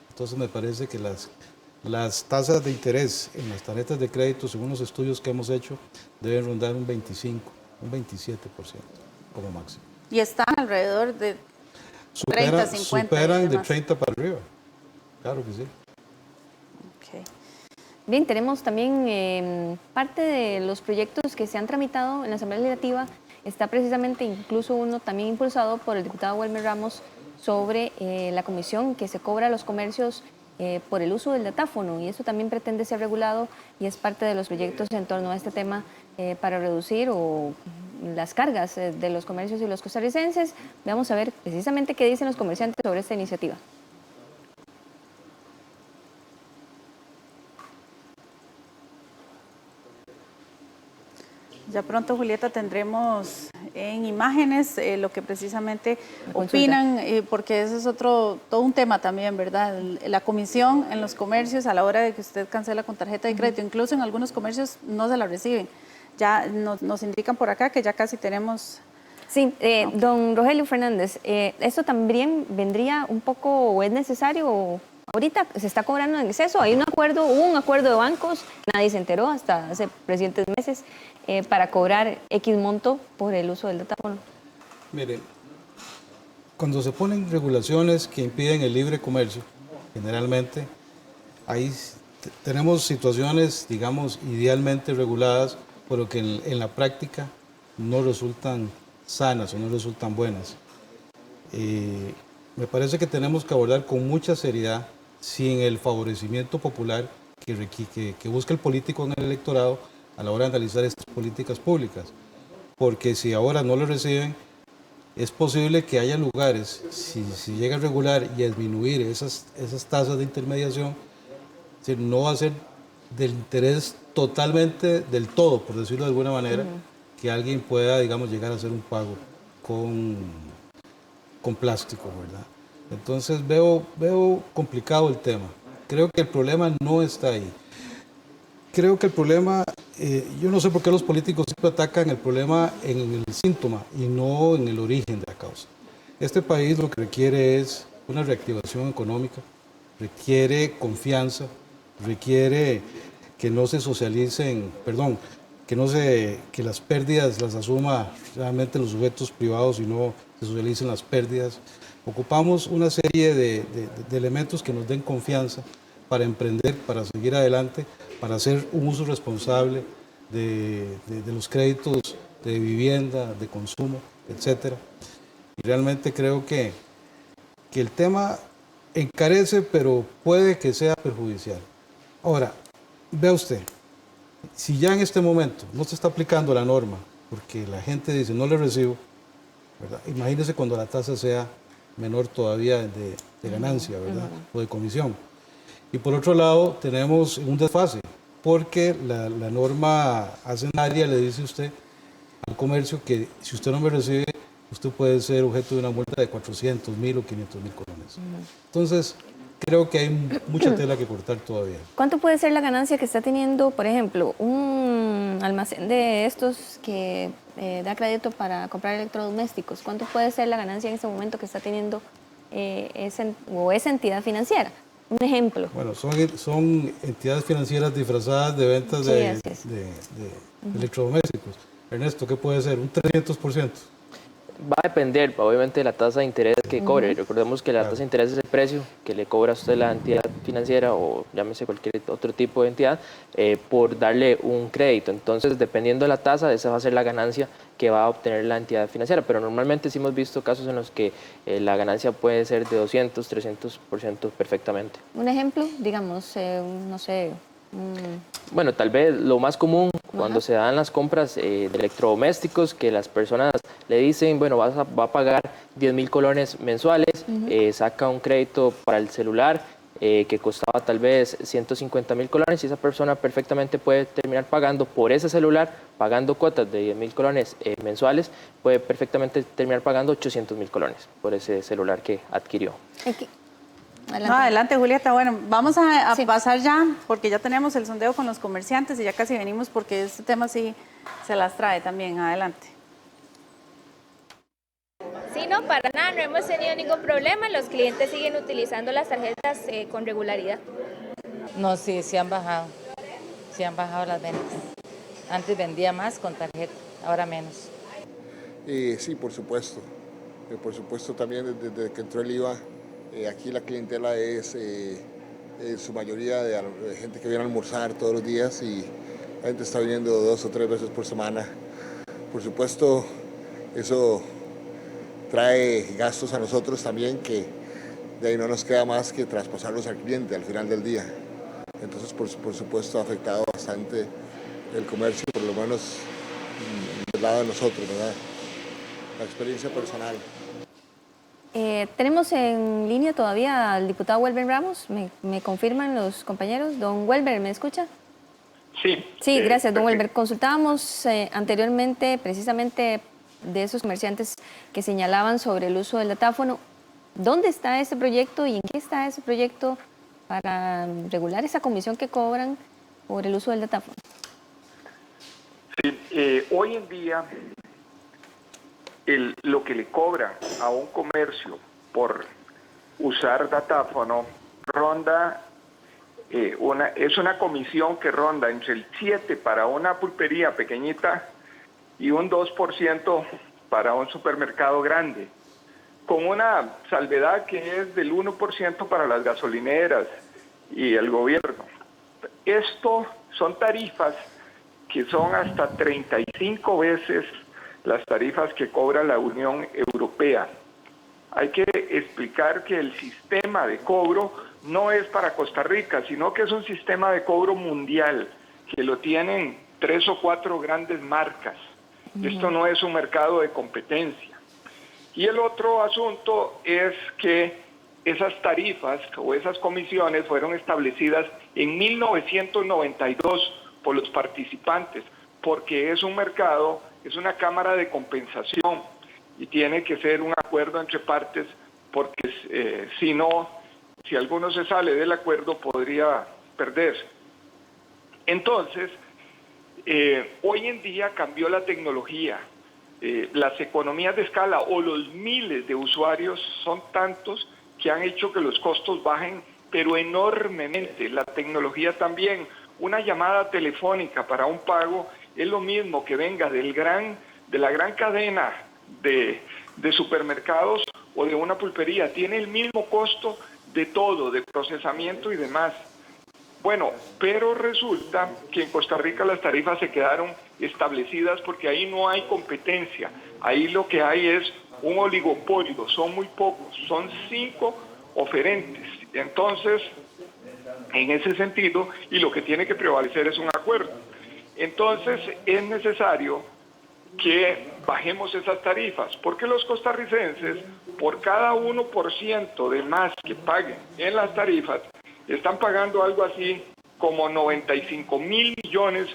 Entonces me parece que las tasas de interés en las tarjetas de crédito, según los estudios que hemos hecho, deben rondar un 25, un 27% como máximo. Y están alrededor de 30, 50. Superan de 30 para arriba, claro que sí. Okay. Bien, tenemos también parte de los proyectos que se han tramitado en la Asamblea Legislativa, está precisamente incluso uno también impulsado por el diputado Welmer Ramos sobre la comisión que se cobra a los comercios por el uso del datáfono, y eso también pretende ser regulado y es parte de los proyectos en torno a este tema para reducir las cargas de los comercios y los costarricenses. Vamos a ver precisamente qué dicen los comerciantes sobre esta iniciativa. Ya pronto, Julieta, tendremos en imágenes lo que precisamente consulta. opinan, porque ese es todo un tema también, ¿verdad? La comisión en los comercios a la hora de que usted cancela con tarjeta de crédito, incluso en algunos comercios no se la reciben. Ya nos indican por acá que ya casi tenemos... Sí, don Rogelio Fernández, ¿esto también vendría un poco o es necesario? Ahorita se está cobrando en exceso, hubo un acuerdo de bancos, nadie se enteró hasta hace recientes meses, para cobrar X monto por el uso del datáfono. Mire, cuando se ponen regulaciones que impiden el libre comercio, generalmente ahí tenemos situaciones, digamos, idealmente reguladas, pero que en la práctica no resultan sanas o no resultan buenas. Me parece que tenemos que abordar con mucha seriedad, sin el favorecimiento popular que busca el político en el electorado a la hora de analizar estas políticas públicas. Porque si ahora no lo reciben, es posible que haya lugares, si llega a regular y a disminuir esas tasas de intermediación, no va a ser del interés totalmente, del todo, por decirlo de alguna manera, que alguien pueda, digamos, llegar a hacer un pago con plástico, ¿verdad? Entonces veo complicado el tema. Creo que el problema no está ahí. Creo que el problema, yo no sé por qué los políticos siempre atacan el problema en el síntoma y no en el origen de la causa. Este país lo que requiere es una reactivación económica, requiere confianza, requiere que no se socialicen, que las pérdidas las asuma realmente los sujetos privados y no se socialicen las pérdidas. Ocupamos una serie de elementos que nos den confianza para emprender, para seguir adelante, para hacer un uso responsable de los créditos de vivienda, de consumo, etc. Y realmente creo que el tema encarece, pero puede que sea perjudicial. Ahora, vea usted, si ya en este momento no se está aplicando la norma, porque la gente dice no le recibo, ¿verdad? Imagínese cuando la tasa sea menor todavía de ganancia, ¿verdad? O de comisión. Y por otro lado, tenemos un desfase, porque la norma hacendaria le dice a usted, al comercio, que si usted no me recibe, usted puede ser objeto de una multa de 400.000 o 500.000 colones. Entonces, creo que hay mucha tela que cortar todavía. ¿Cuánto puede ser la ganancia que está teniendo, por ejemplo, un almacén de estos que da crédito para comprar electrodomésticos? ¿Cuánto puede ser la ganancia en este momento que está teniendo esa entidad financiera? Un ejemplo. Bueno, son entidades financieras disfrazadas de ventas de electrodomésticos. Ernesto, ¿qué puede ser? ¿Un 300%? Va a depender, obviamente, de la tasa de interés que cobre. Recordemos que la tasa de interés es el precio que le cobra a usted la entidad financiera o llámese cualquier otro tipo de entidad por darle un crédito. Entonces, dependiendo de la tasa, esa va a ser la ganancia que va a obtener la entidad financiera. Pero normalmente sí hemos visto casos en los que la ganancia puede ser de 200, 300% perfectamente. Un ejemplo, digamos, no sé... Bueno, tal vez lo más común cuando se dan las compras de electrodomésticos, que las personas le dicen, bueno, va a pagar 10.000 colones mensuales, saca un crédito para el celular que costaba tal vez 150.000 colones y esa persona perfectamente puede terminar pagando por ese celular, pagando cuotas de 10.000 colones mensuales, puede perfectamente terminar pagando 800.000 colones por ese celular que adquirió. Adelante. No, adelante, Julieta. Bueno, vamos a pasar ya, porque ya tenemos el sondeo con los comerciantes y ya casi venimos porque este tema sí se las trae también. Adelante. Sí, no, para nada, no hemos tenido ningún problema. Los clientes siguen utilizando las tarjetas con regularidad. No, sí han bajado. Sí han bajado las ventas. Antes vendía más con tarjeta, ahora menos. Sí, por supuesto. Por supuesto también desde que entró el IVA. Aquí la clientela es su mayoría de gente que viene a almorzar todos los días y la gente está viniendo 2 o 3 veces por semana. Por supuesto, eso trae gastos a nosotros también que de ahí no nos queda más que traspasarlos al cliente al final del día. Entonces, por supuesto, ha afectado bastante el comercio, por lo menos del lado de nosotros, ¿verdad? La experiencia personal. Tenemos en línea todavía al diputado Welber Ramos. ¿Me confirman los compañeros? Don Welber, ¿me escucha? Sí. Sí, gracias, don Welber. Consultábamos anteriormente precisamente de esos comerciantes que señalaban sobre el uso del datáfono. ¿Dónde está ese proyecto y en qué está ese proyecto para regular esa comisión que cobran por el uso del datáfono? Sí, hoy en día lo que le cobran a un comercio por usar datáfono ronda, es una comisión que ronda entre el 7% para una pulpería pequeñita y un 2% para un supermercado grande, con una salvedad que es del 1% para las gasolineras y el gobierno. Esto son tarifas que son hasta 35 veces las tarifas que cobra la Unión Europea. Hay que explicar que el sistema de cobro no es para Costa Rica, sino que es un sistema de cobro mundial, que lo tienen 3 o 4 grandes marcas. Esto no es un mercado de competencia. Y el otro asunto es que esas tarifas o esas comisiones fueron establecidas en 1992 por los participantes, porque es un mercado, es una cámara de compensación y tiene que ser un acuerdo entre partes, porque si no, si alguno se sale del acuerdo podría perderse. Entonces, hoy en día cambió la tecnología, las economías de escala o los miles de usuarios son tantos que han hecho que los costos bajen, pero enormemente. La tecnología también, una llamada telefónica para un pago es lo mismo que venga de la gran cadena de supermercados o de una pulpería, tiene el mismo costo de todo, de procesamiento y demás. Bueno, pero resulta que en Costa Rica las tarifas se quedaron establecidas porque ahí no hay competencia, ahí lo que hay es un oligopolio, son muy pocos, son 5 oferentes. Entonces, en ese sentido, y lo que tiene que prevalecer es un acuerdo. Entonces, es necesario que bajemos esas tarifas, porque los costarricenses, por cada 1% de más que paguen en las tarifas, están pagando algo así como 95.000 millones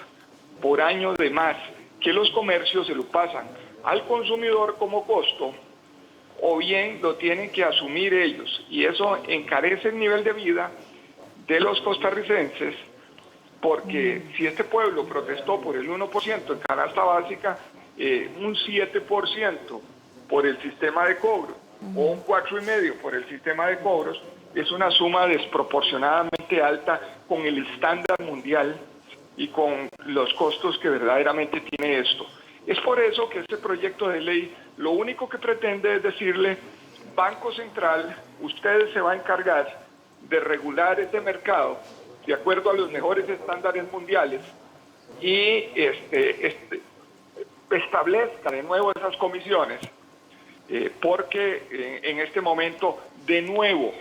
por año de más, que los comercios se lo pasan al consumidor como costo, o bien lo tienen que asumir ellos, y eso encarece el nivel de vida de los costarricenses, porque si este pueblo protestó por el 1% en canasta básica, un 7% por el sistema de cobro, o un 4,5% por el sistema de cobros, es una suma desproporcionadamente alta con el estándar mundial y con los costos que verdaderamente tiene esto. Es por eso que este proyecto de ley lo único que pretende es decirle, Banco Central, usted se va a encargar de regular este mercado de acuerdo a los mejores estándares mundiales y establezca de nuevo esas comisiones, porque en este momento, de nuevo,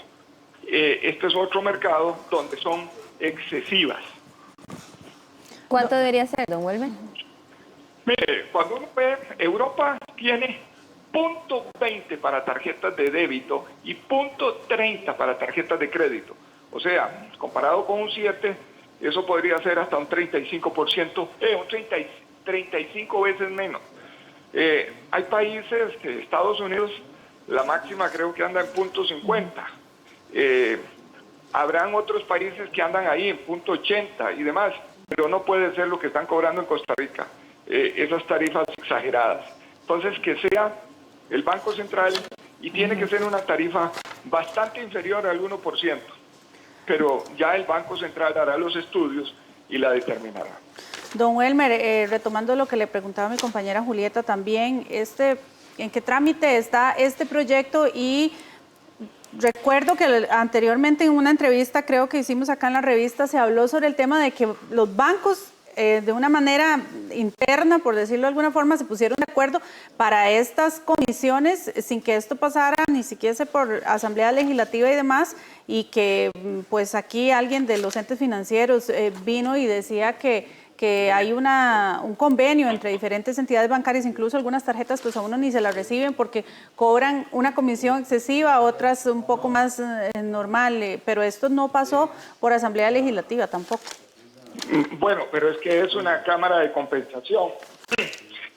este es otro mercado donde son excesivas. ¿Cuánto debería ser, don Welmer? Mire, cuando uno ve, Europa tiene 0.20 para tarjetas de débito y 0.30 para tarjetas de crédito. O sea, comparado con un 7, eso podría ser hasta un 35%, 35 veces menos. Hay países, Estados Unidos, la máxima creo que anda en 0.50. Habrán otros países que andan ahí en 0.80 y demás, pero no puede ser lo que están cobrando en Costa Rica, esas tarifas exageradas. Entonces, que sea el Banco Central, y tiene que ser una tarifa bastante inferior al 1%, pero ya el Banco Central hará los estudios y la determinará. Don Welmer, retomando lo que le preguntaba mi compañera Julieta también, ¿en qué trámite está este proyecto? Y recuerdo que anteriormente en una entrevista, creo que hicimos acá en la revista, se habló sobre el tema de que los bancos, de una manera interna, por decirlo de alguna forma, se pusieron de acuerdo para estas comisiones sin que esto pasara ni siquiera por Asamblea Legislativa y demás, y que pues aquí alguien de los entes financieros vino y decía que hay un convenio entre diferentes entidades bancarias, incluso algunas tarjetas pues a uno ni se las reciben porque cobran una comisión excesiva, otras un poco más normal, pero esto no pasó por Asamblea Legislativa tampoco. Bueno, pero es que es una cámara de compensación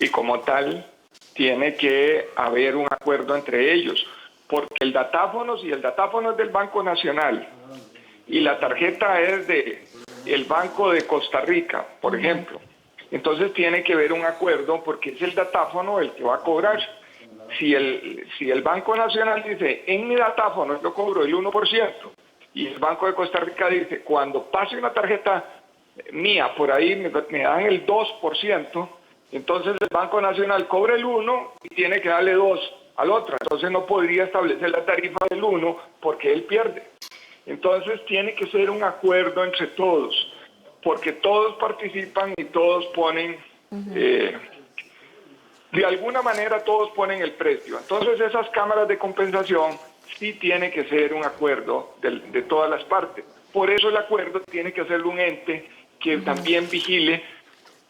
y como tal tiene que haber un acuerdo entre ellos, porque el datáfono, si el datáfono es del Banco Nacional y la tarjeta es del Banco de Costa Rica, por ejemplo, entonces tiene que haber un acuerdo porque es el datáfono el que va a cobrar. Si el Banco Nacional dice, en mi datáfono yo cobro el 1%, y el Banco de Costa Rica dice, cuando pase una tarjeta mía por ahí me dan el 2%, entonces el Banco Nacional cobra el 1% y tiene que darle 2% al otro, entonces no podría establecer la tarifa del 1% porque él pierde. Entonces tiene que ser un acuerdo entre todos, porque todos participan y todos ponen, de alguna manera todos ponen el precio. Entonces esas cámaras de compensación sí tiene que ser un acuerdo de todas las partes. Por eso el acuerdo tiene que hacerlo un ente que también vigile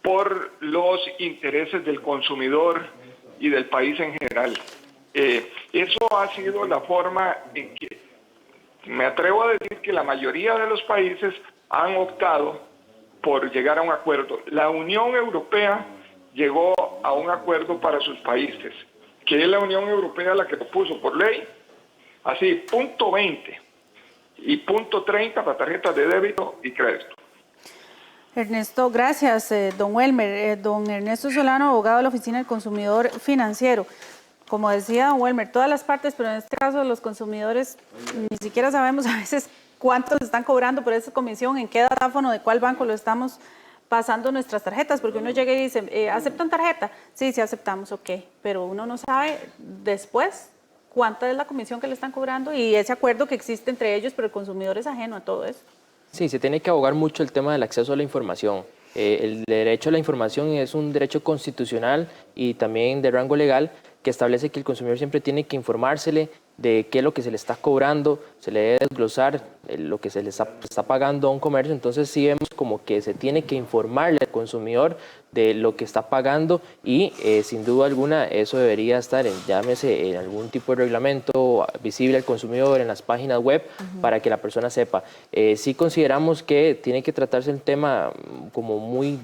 por los intereses del consumidor y del país en general. Eso ha sido la forma en que me atrevo a decir que la mayoría de los países han optado por llegar a un acuerdo. La Unión Europea llegó a un acuerdo para sus países, que es la Unión Europea la que lo puso por ley, así, 0.20 y 0.30 para tarjetas de débito y crédito. Ernesto, gracias, don Welmer. Don Ernesto Solano, abogado de la Oficina del Consumidor Financiero. Como decía don Welmer, todas las partes, pero en este caso los consumidores ni siquiera sabemos a veces cuántos están cobrando por esa comisión, en qué datáfono, de cuál banco lo estamos pasando nuestras tarjetas, porque uno llega y dice, ¿aceptan tarjeta? Sí, sí aceptamos, ok, pero uno no sabe después cuánta es la comisión que le están cobrando y ese acuerdo que existe entre ellos, pero el consumidor es ajeno a todo eso. Sí, se tiene que abogar mucho el tema del acceso a la información. El derecho a la información es un derecho constitucional y también de rango legal que establece que el consumidor siempre tiene que informársele de qué es lo que se le está cobrando, se le debe desglosar lo que se le está pagando a un comercio. Entonces sí vemos como que se tiene que informarle al consumidor de lo que está pagando y sin duda alguna eso debería estar llámese en algún tipo de reglamento visible al consumidor en las páginas web para que la persona sepa. Sí consideramos que tiene que tratarse el tema como muy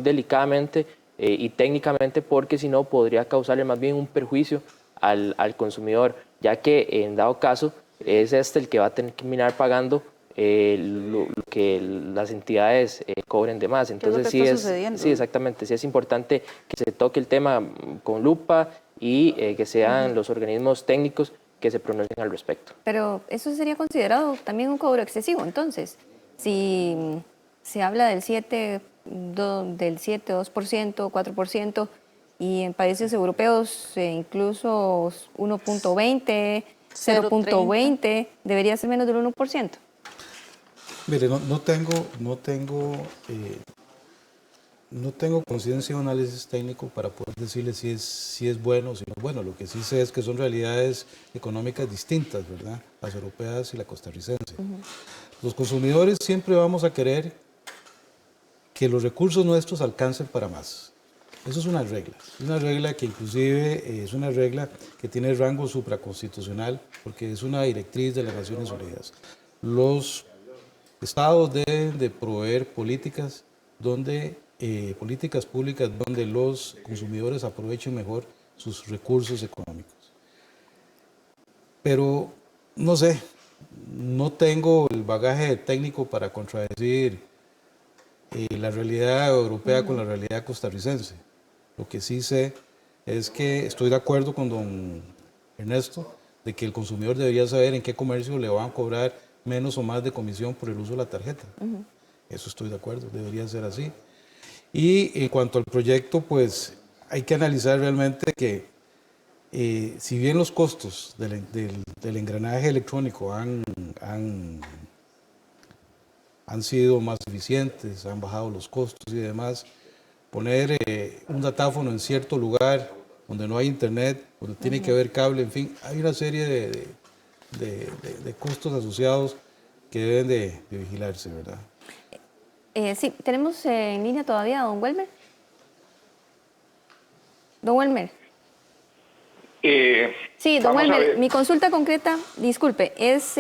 delicadamente y técnicamente, porque si no podría causarle más bien un perjuicio al consumidor, ya que en dado caso es el que va a terminar pagando lo que las entidades cobren de más. Entonces sí exactamente, sí es importante que se toque el tema con lupa y que sean los organismos técnicos que se pronuncien al respecto. Pero eso sería considerado también un cobro excesivo, entonces, si se habla del 7, 2%, 4%, y en países europeos incluso 1.20, 0.20, debería ser menos del 1%. Mire, no tengo conciencia o análisis técnico para poder decirle si es bueno o si no es bueno. Lo que sí sé es que son realidades económicas distintas, ¿verdad? Las europeas y la costarricense. Los consumidores siempre vamos a querer que los recursos nuestros alcancen para más. Eso es una regla que inclusive es una regla que tiene rango supraconstitucional porque es una directriz de las Naciones Unidas. Los estados deben de proveer políticas públicas donde los consumidores aprovechen mejor sus recursos económicos. Pero no sé, no tengo el bagaje técnico para contradecir la realidad europea con la realidad costarricense. Lo que sí sé es que estoy de acuerdo con don Ernesto de que el consumidor debería saber en qué comercio le van a cobrar menos o más de comisión por el uso de la tarjeta. Eso estoy de acuerdo, debería ser así. Y en cuanto al proyecto, pues hay que analizar realmente que si bien los costos del engranaje electrónico han sido más eficientes, han bajado los costos y demás, poner un datáfono en cierto lugar donde no hay internet, donde tiene que haber cable, en fin, hay una serie de costos asociados que deben de vigilarse, ¿verdad? Sí, tenemos en línea todavía a don Welmer. Don Welmer. Sí, don Welmer, mi consulta concreta, disculpe, es,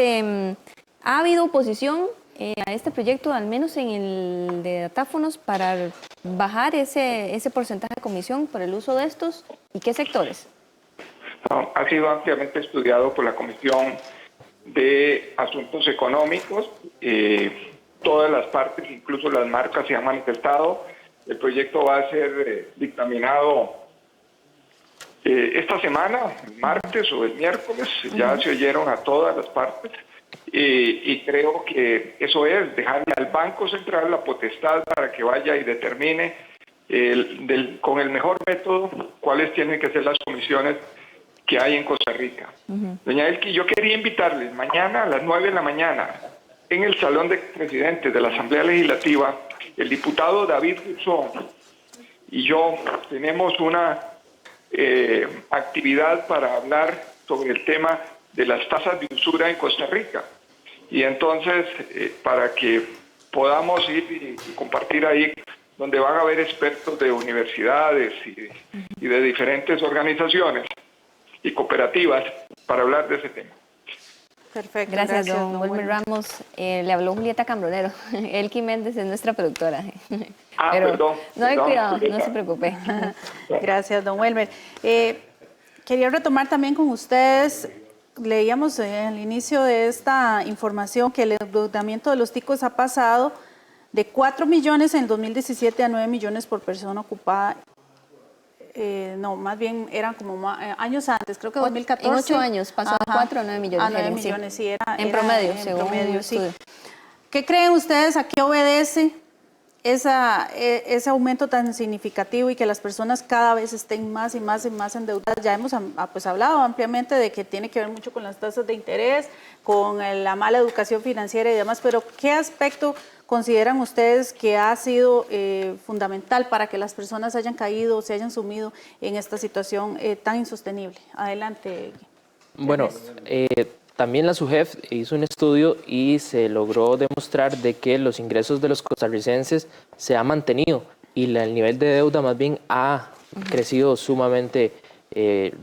¿ha habido oposición a este proyecto, al menos en el de datáfonos, para bajar ese porcentaje de comisión por el uso de estos? ¿Y qué sectores? No, ha sido ampliamente estudiado por la Comisión de Asuntos Económicos. Todas las partes, incluso las marcas, se han manifestado. El proyecto va a ser dictaminado esta semana, el martes o el miércoles. Ya se oyeron a todas las partes. Y creo que eso es dejarle al Banco Central la potestad para que vaya y determine con el mejor método cuáles tienen que ser las comisiones que hay en Costa Rica. Doña Elki, yo quería invitarles mañana a las 9 de la mañana en el Salón de Presidentes de la Asamblea Legislativa. El diputado David Ruzón y yo tenemos una actividad para hablar sobre el tema de las tasas de usura en Costa Rica. Y entonces, para que podamos ir y compartir ahí, donde van a haber expertos de universidades y de diferentes organizaciones y cooperativas para hablar de ese tema. Perfecto. Gracias, don Welmer Ramos. Le habló Julieta Cambronero. Elki Méndez es nuestra productora. Pero perdón. No hay cuidado, Julieta. No se preocupe. Gracias, don Welmer. Quería retomar también con ustedes. Leíamos al inicio de esta información que el endeudamiento de los ticos ha pasado de 4 millones en 2017 a 9 millones por persona ocupada. No, más bien eran como años antes, creo que 2014. En 8 años pasó de 4 a 9 millones. A 9 millones, sí, era en promedio, según promedio, sí. estudio. ¿Qué creen ustedes? ¿A qué obedece ese aumento tan significativo y que las personas cada vez estén más y más endeudadas? Ya hemos pues, hablado ampliamente de que tiene que ver mucho con las tasas de interés, con la mala educación financiera y demás, pero ¿qué aspecto consideran ustedes que ha sido fundamental para que las personas hayan caído o se hayan sumido en esta situación tan insostenible? Adelante. Bueno, también la SUGEF hizo un estudio y se logró demostrar de que los ingresos de los costarricenses se han mantenido y el nivel de deuda más bien ha crecido sumamente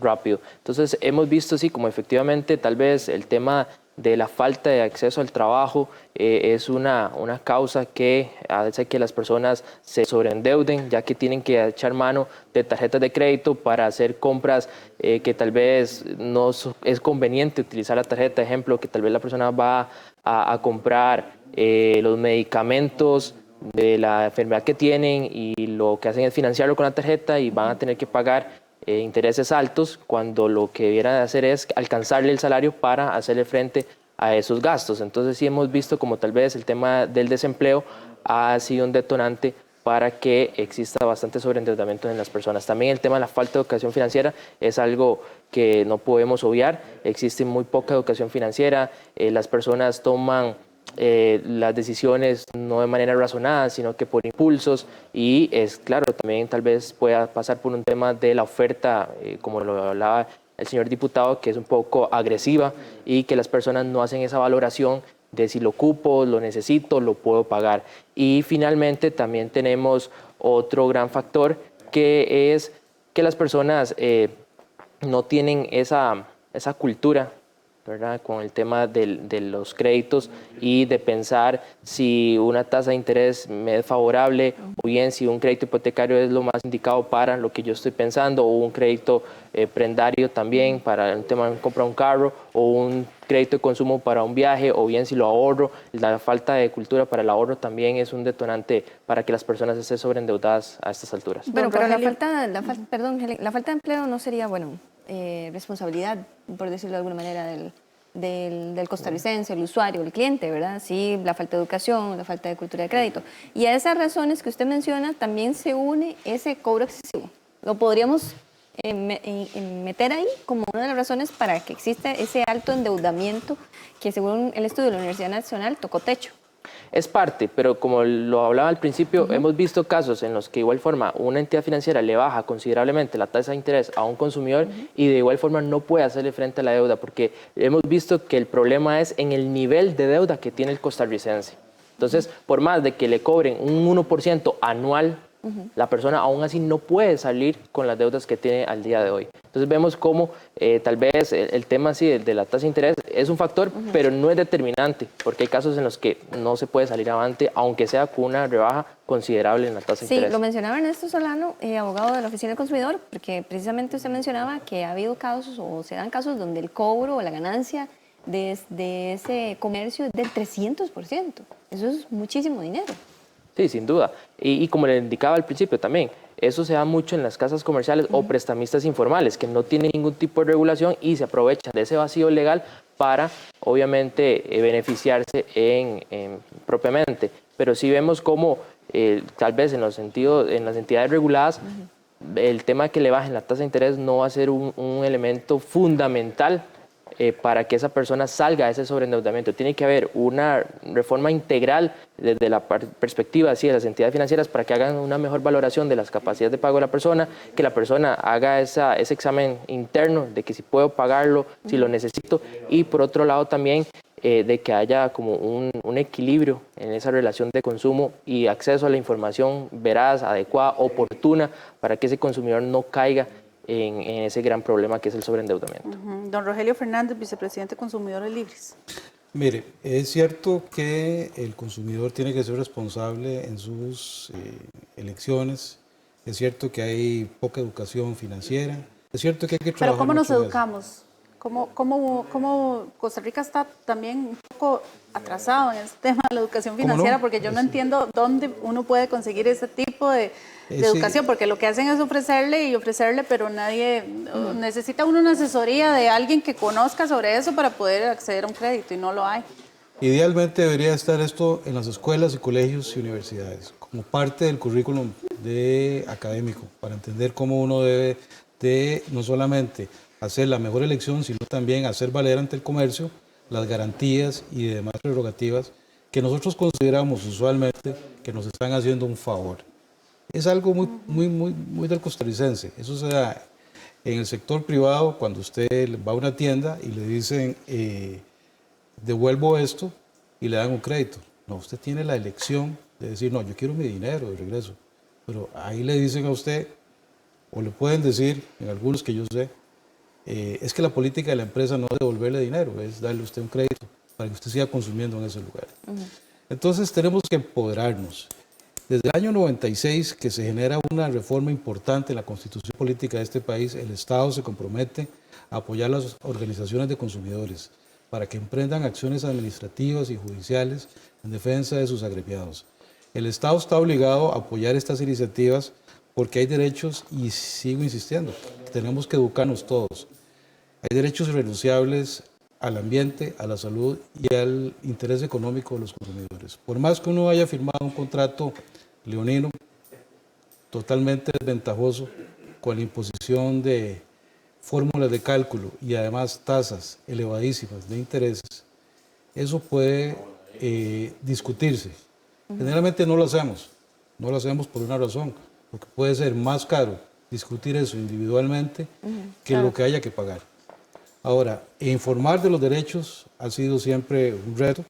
rápido. Entonces hemos visto sí como efectivamente tal vez el tema de la falta de acceso al trabajo es una causa que hace que las personas se sobreendeuden, ya que tienen que echar mano de tarjetas de crédito para hacer compras que tal vez no es conveniente utilizar la tarjeta. Ejemplo, que tal vez la persona va a comprar los medicamentos de la enfermedad que tienen y lo que hacen es financiarlo con la tarjeta y van a tener que pagar intereses altos cuando lo que debieran hacer es alcanzarle el salario para hacerle frente a esos gastos. Entonces sí hemos visto como tal vez el tema del desempleo ha sido un detonante para que exista bastante sobreendeudamiento en las personas. También el tema de la falta de educación financiera es algo que no podemos obviar. Existe muy poca educación financiera, las personas toman las decisiones no de manera razonada, sino que por impulsos y es claro, también tal vez pueda pasar por un tema de la oferta, como lo hablaba el señor diputado, que es un poco agresiva y que las personas no hacen esa valoración de si lo ocupo, lo necesito, lo puedo pagar. Y finalmente también tenemos otro gran factor que es que las personas no tienen esa cultura, ¿verdad?, con el tema de los créditos y de pensar si una tasa de interés me es favorable o bien si un crédito hipotecario es lo más indicado para lo que yo estoy pensando o un crédito prendario también para el tema de comprar un carro o un crédito de consumo para un viaje o bien si lo ahorro. La falta de cultura para el ahorro también es un detonante para que las personas estén sobreendeudadas a estas alturas. Bueno, pero la falta de empleo no sería, responsabilidad, por decirlo de alguna manera, del costarricense, el usuario, el cliente, ¿verdad? Sí, la falta de educación, la falta de cultura de crédito. Y a esas razones que usted menciona también se une ese cobro excesivo. Lo podríamos meter ahí como una de las razones para que exista ese alto endeudamiento que según el estudio de la Universidad Nacional tocó techo. Es parte, pero como lo hablaba al principio, hemos visto casos en los que de igual forma una entidad financiera le baja considerablemente la tasa de interés a un consumidor y de igual forma no puede hacerle frente a la deuda porque hemos visto que el problema es en el nivel de deuda que tiene el costarricense. Entonces, por más de que le cobren un 1% anual, la persona aún así no puede salir con las deudas que tiene al día de hoy. Entonces vemos cómo tal vez el tema así de la tasa de interés es un factor, pero no es determinante, porque hay casos en los que no se puede salir avante, aunque sea con una rebaja considerable en la tasa de interés. Sí, lo mencionaba Ernesto Solano, abogado de la Oficina del Consumidor, porque precisamente usted mencionaba que ha habido casos o se dan casos donde el cobro o la ganancia de ese comercio es del 300%. Eso es muchísimo dinero. Sí, sin duda. Y como le indicaba al principio también, eso se da mucho en las casas comerciales o prestamistas informales que no tienen ningún tipo de regulación y se aprovechan de ese vacío legal para, obviamente, beneficiarse propiamente. Pero sí vemos como, tal vez en las entidades reguladas, el tema que le bajen la tasa de interés no va a ser un elemento fundamental para que esa persona salga de ese sobreendeudamiento. Tiene que haber una reforma integral desde la perspectiva de las entidades financieras para que hagan una mejor valoración de las capacidades de pago de la persona, que la persona haga ese examen interno de que si puedo pagarlo, si lo necesito, y por otro lado también de que haya como un equilibrio en esa relación de consumo y acceso a la información veraz, adecuada, oportuna, para que ese consumidor no caiga en ese gran problema que es el sobreendeudamiento. Don Rogelio Fernández, vicepresidente de Consumidores Libres. Mire, es cierto que el consumidor tiene que ser responsable en sus elecciones, es cierto que hay poca educación financiera, es cierto que hay que trabajar. Pero ¿cómo nos mucho educamos? ¿Cómo Costa Rica está también un poco atrasado en este tema de la educación financiera? No? Porque yo no entiendo dónde uno puede conseguir ese tipo de educación, porque lo que hacen es ofrecerle, pero nadie necesita uno una asesoría de alguien que conozca sobre eso para poder acceder a un crédito y no lo hay. Idealmente debería estar esto en las escuelas y colegios y universidades, como parte del currículum académico, para entender cómo uno debe de no solamente hacer la mejor elección, sino también hacer valer ante el comercio las garantías y demás prerrogativas que nosotros consideramos usualmente que nos están haciendo un favor. Es algo muy del costarricense, eso se da En el sector privado, cuando usted va a una tienda y le dicen, devuelvo esto y le dan un crédito. No, usted tiene la elección de decir, no, yo quiero mi dinero de regreso. Pero ahí le dicen a usted, o le pueden decir, en algunos que yo sé, es que la política de la empresa no es devolverle dinero, es darle a usted un crédito para que usted siga consumiendo en ese lugar. Entonces tenemos que empoderarnos. Desde el año 96, que se genera una reforma importante en la constitución política de este país, el Estado se compromete a apoyar las organizaciones de consumidores para que emprendan acciones administrativas y judiciales en defensa de sus agremiados. El Estado está obligado a apoyar estas iniciativas porque hay derechos, y sigo insistiendo, tenemos que educarnos todos. Hay derechos irrenunciables al ambiente, a la salud y al interés económico de los consumidores. Por más que uno haya firmado un contrato leonino totalmente desventajoso con la imposición de fórmulas de cálculo y además tasas elevadísimas de intereses, eso puede discutirse. Generalmente no lo hacemos por una razón, porque puede ser más caro discutir eso individualmente que lo que haya que pagar. Ahora, informar de los derechos ha sido siempre un reto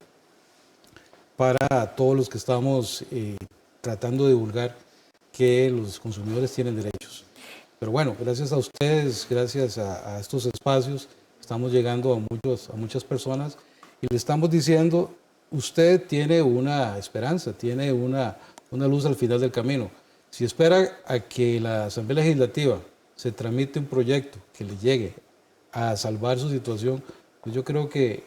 para todos los que estamos tratando de divulgar que los consumidores tienen derechos. Pero bueno, gracias a ustedes, gracias a estos espacios, estamos llegando a muchas personas y le estamos diciendo, usted tiene una esperanza, tiene una luz al final del camino. Si espera a que la Asamblea Legislativa se tramite un proyecto que le llegue a salvar su situación, pues yo creo que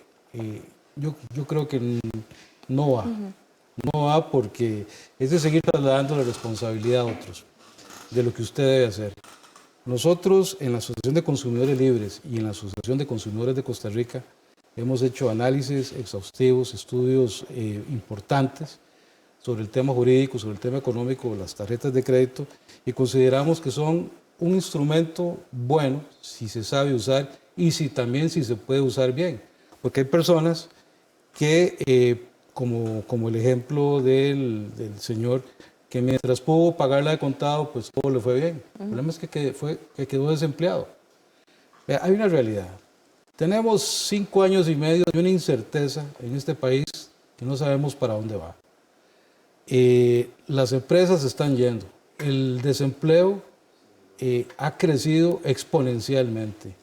no va. No va porque es de seguir trasladando la responsabilidad a otros de lo que usted debe hacer. Nosotros en la Asociación de Consumidores Libres y en la Asociación de Consumidores de Costa Rica hemos hecho análisis exhaustivos, estudios importantes sobre el tema jurídico, sobre el tema económico, las tarjetas de crédito, y consideramos que son un instrumento bueno si se sabe usar y también si se puede usar bien. Porque hay personas que, como el ejemplo del señor, que mientras pudo pagarla de contado, pues todo le fue bien. El problema es que quedó desempleado. Hay una realidad. Tenemos 5 años y medio de una incerteza en este país que no sabemos para dónde va. Las empresas se están yendo. El desempleo ha crecido exponencialmente.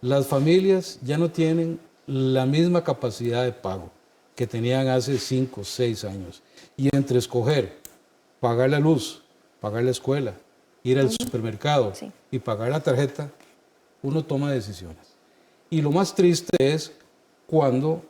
Las familias ya no tienen la misma capacidad de pago que tenían hace 5 o 6 años. Y entre escoger pagar la luz, pagar la escuela, ir al supermercado y pagar la tarjeta, uno toma decisiones. Y lo más triste es cuando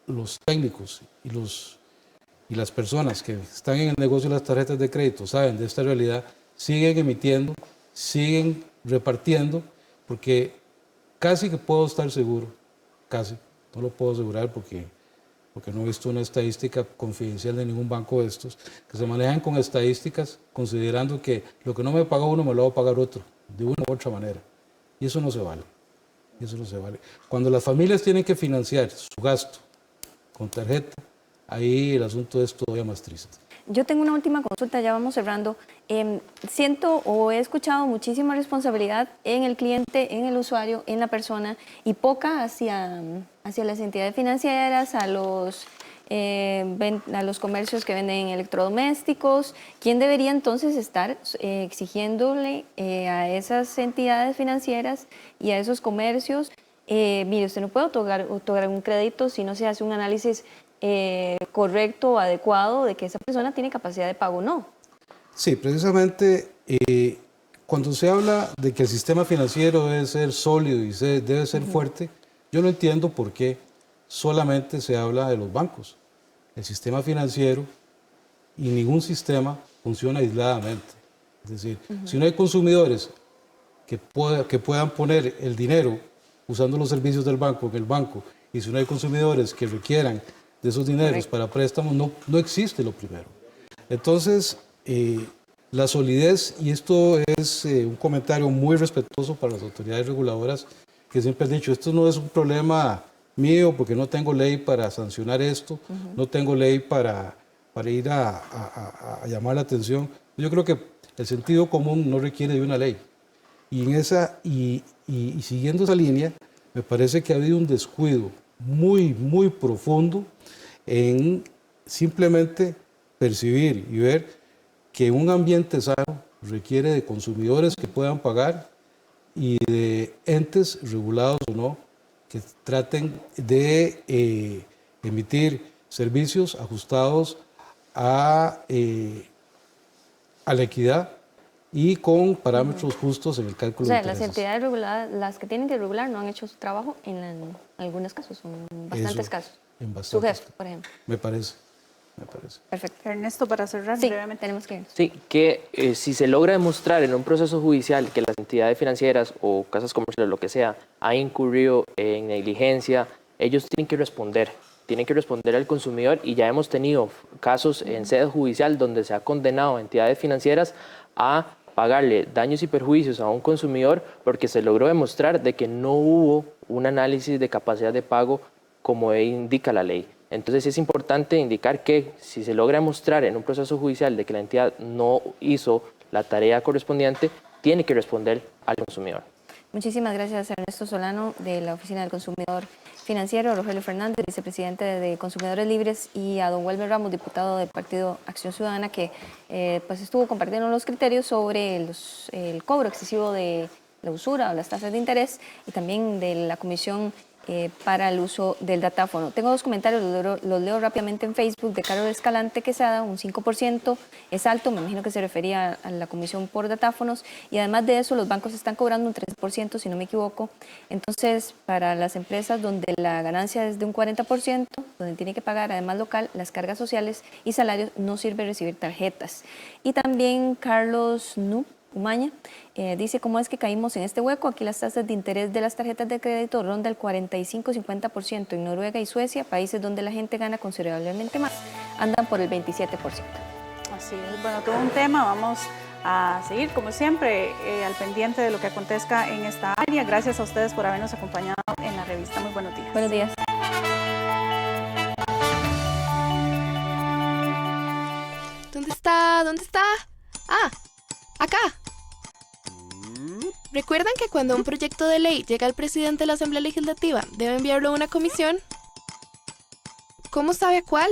los técnicos y las personas que están en el negocio de las tarjetas de crédito saben de esta realidad, siguen emitiendo, siguen repartiendo, porque casi que puedo estar seguro, casi, no lo puedo asegurar porque no he visto una estadística confidencial de ningún banco de estos, que se manejan con estadísticas considerando que lo que no me paga uno me lo va a pagar otro, de una u otra manera. Y eso no se vale. Eso no se vale. Cuando las familias tienen que financiar su gasto con tarjeta, ahí el asunto es todavía más triste. Yo tengo una última consulta, ya vamos cerrando. Siento o he escuchado muchísima responsabilidad en el cliente, en el usuario, en la persona y poca hacia las entidades financieras, a los comercios que venden electrodomésticos. ¿Quién debería entonces estar exigiéndole a esas entidades financieras y a esos comercios? Mire, usted no puede otorgar un crédito si no se hace un análisis correcto o adecuado de que esa persona tiene capacidad de pago o no. Sí, precisamente cuando se habla de que el sistema financiero debe ser sólido y debe ser fuerte, yo no entiendo por qué solamente se habla de los bancos. El sistema financiero y ningún sistema funciona aisladamente. Es decir, si no hay consumidores que puedan poner el dinero usando los servicios del banco en el banco, y si no hay consumidores que requieran de esos dineros para préstamos, no existe lo primero. Entonces, la solidez, y esto es un comentario muy respetuoso para las autoridades reguladoras, que siempre han dicho, esto no es un problema mío porque no tengo ley para sancionar esto, no tengo ley para ir a llamar la atención. Yo creo que el sentido común no requiere de una ley. Y siguiendo esa línea, me parece que ha habido un descuido muy profundo en simplemente percibir y ver que un ambiente sano requiere de consumidores que puedan pagar y de entes regulados o no que traten de emitir servicios ajustados a la equidad y con parámetros justos en el cálculo de las intereses. entidades reguladas, las que tienen que regular, no han hecho su trabajo en algunos casos, en bastantes casos. En bastantes Su jefe, por ejemplo. Me parece. Perfecto. Ernesto, para cerrar Sí, brevemente. tenemos que ir. Sí, que si se logra demostrar en un proceso judicial que las entidades financieras o casas comerciales, lo que sea, han incurrido en negligencia, ellos tienen que responder al consumidor, y ya hemos tenido casos en sede judicial donde se ha condenado a entidades financieras a pagarle daños y perjuicios a un consumidor porque se logró demostrar de que no hubo un análisis de capacidad de pago como indica la ley. Entonces es importante indicar que si se logra demostrar en un proceso judicial de que la entidad no hizo la tarea correspondiente, tiene que responder al consumidor. Muchísimas gracias a Ernesto Solano de la Oficina del Consumidor Financiero, a Rogelio Fernández, vicepresidente de Consumidores Libres, y a don Welmer Ramos, diputado del Partido Acción Ciudadana, que pues estuvo compartiendo los criterios sobre el cobro excesivo de la usura o las tasas de interés, y también de la Comisión para el uso del datáfono. Tengo dos comentarios, los leo rápidamente en Facebook, de Carlos Escalante Quesada, un 5% es alto, me imagino que se refería a la comisión por datáfonos, y además de eso los bancos están cobrando un 13%, si no me equivoco. Entonces, para las empresas donde la ganancia es de un 40%, donde tiene que pagar además local, las cargas sociales y salarios, no sirve recibir tarjetas. Y también Carlos Umaña dice: ¿cómo es que caímos en este hueco? Aquí las tasas de interés de las tarjetas de crédito ronda el 45-50%. En Noruega y Suecia, países donde la gente gana considerablemente más, andan por el 27%. Así es, bueno, todo un tema. Vamos a seguir, como siempre, al pendiente de lo que acontezca en esta área. Gracias a ustedes por habernos acompañado en la revista. Muy buenos días. Buenos días. ¿Dónde está? ¿Dónde está? Ah, acá. ¿Recuerdan que cuando un proyecto de ley llega al presidente de la Asamblea Legislativa, debe enviarlo a una comisión? ¿Cómo sabe a cuál?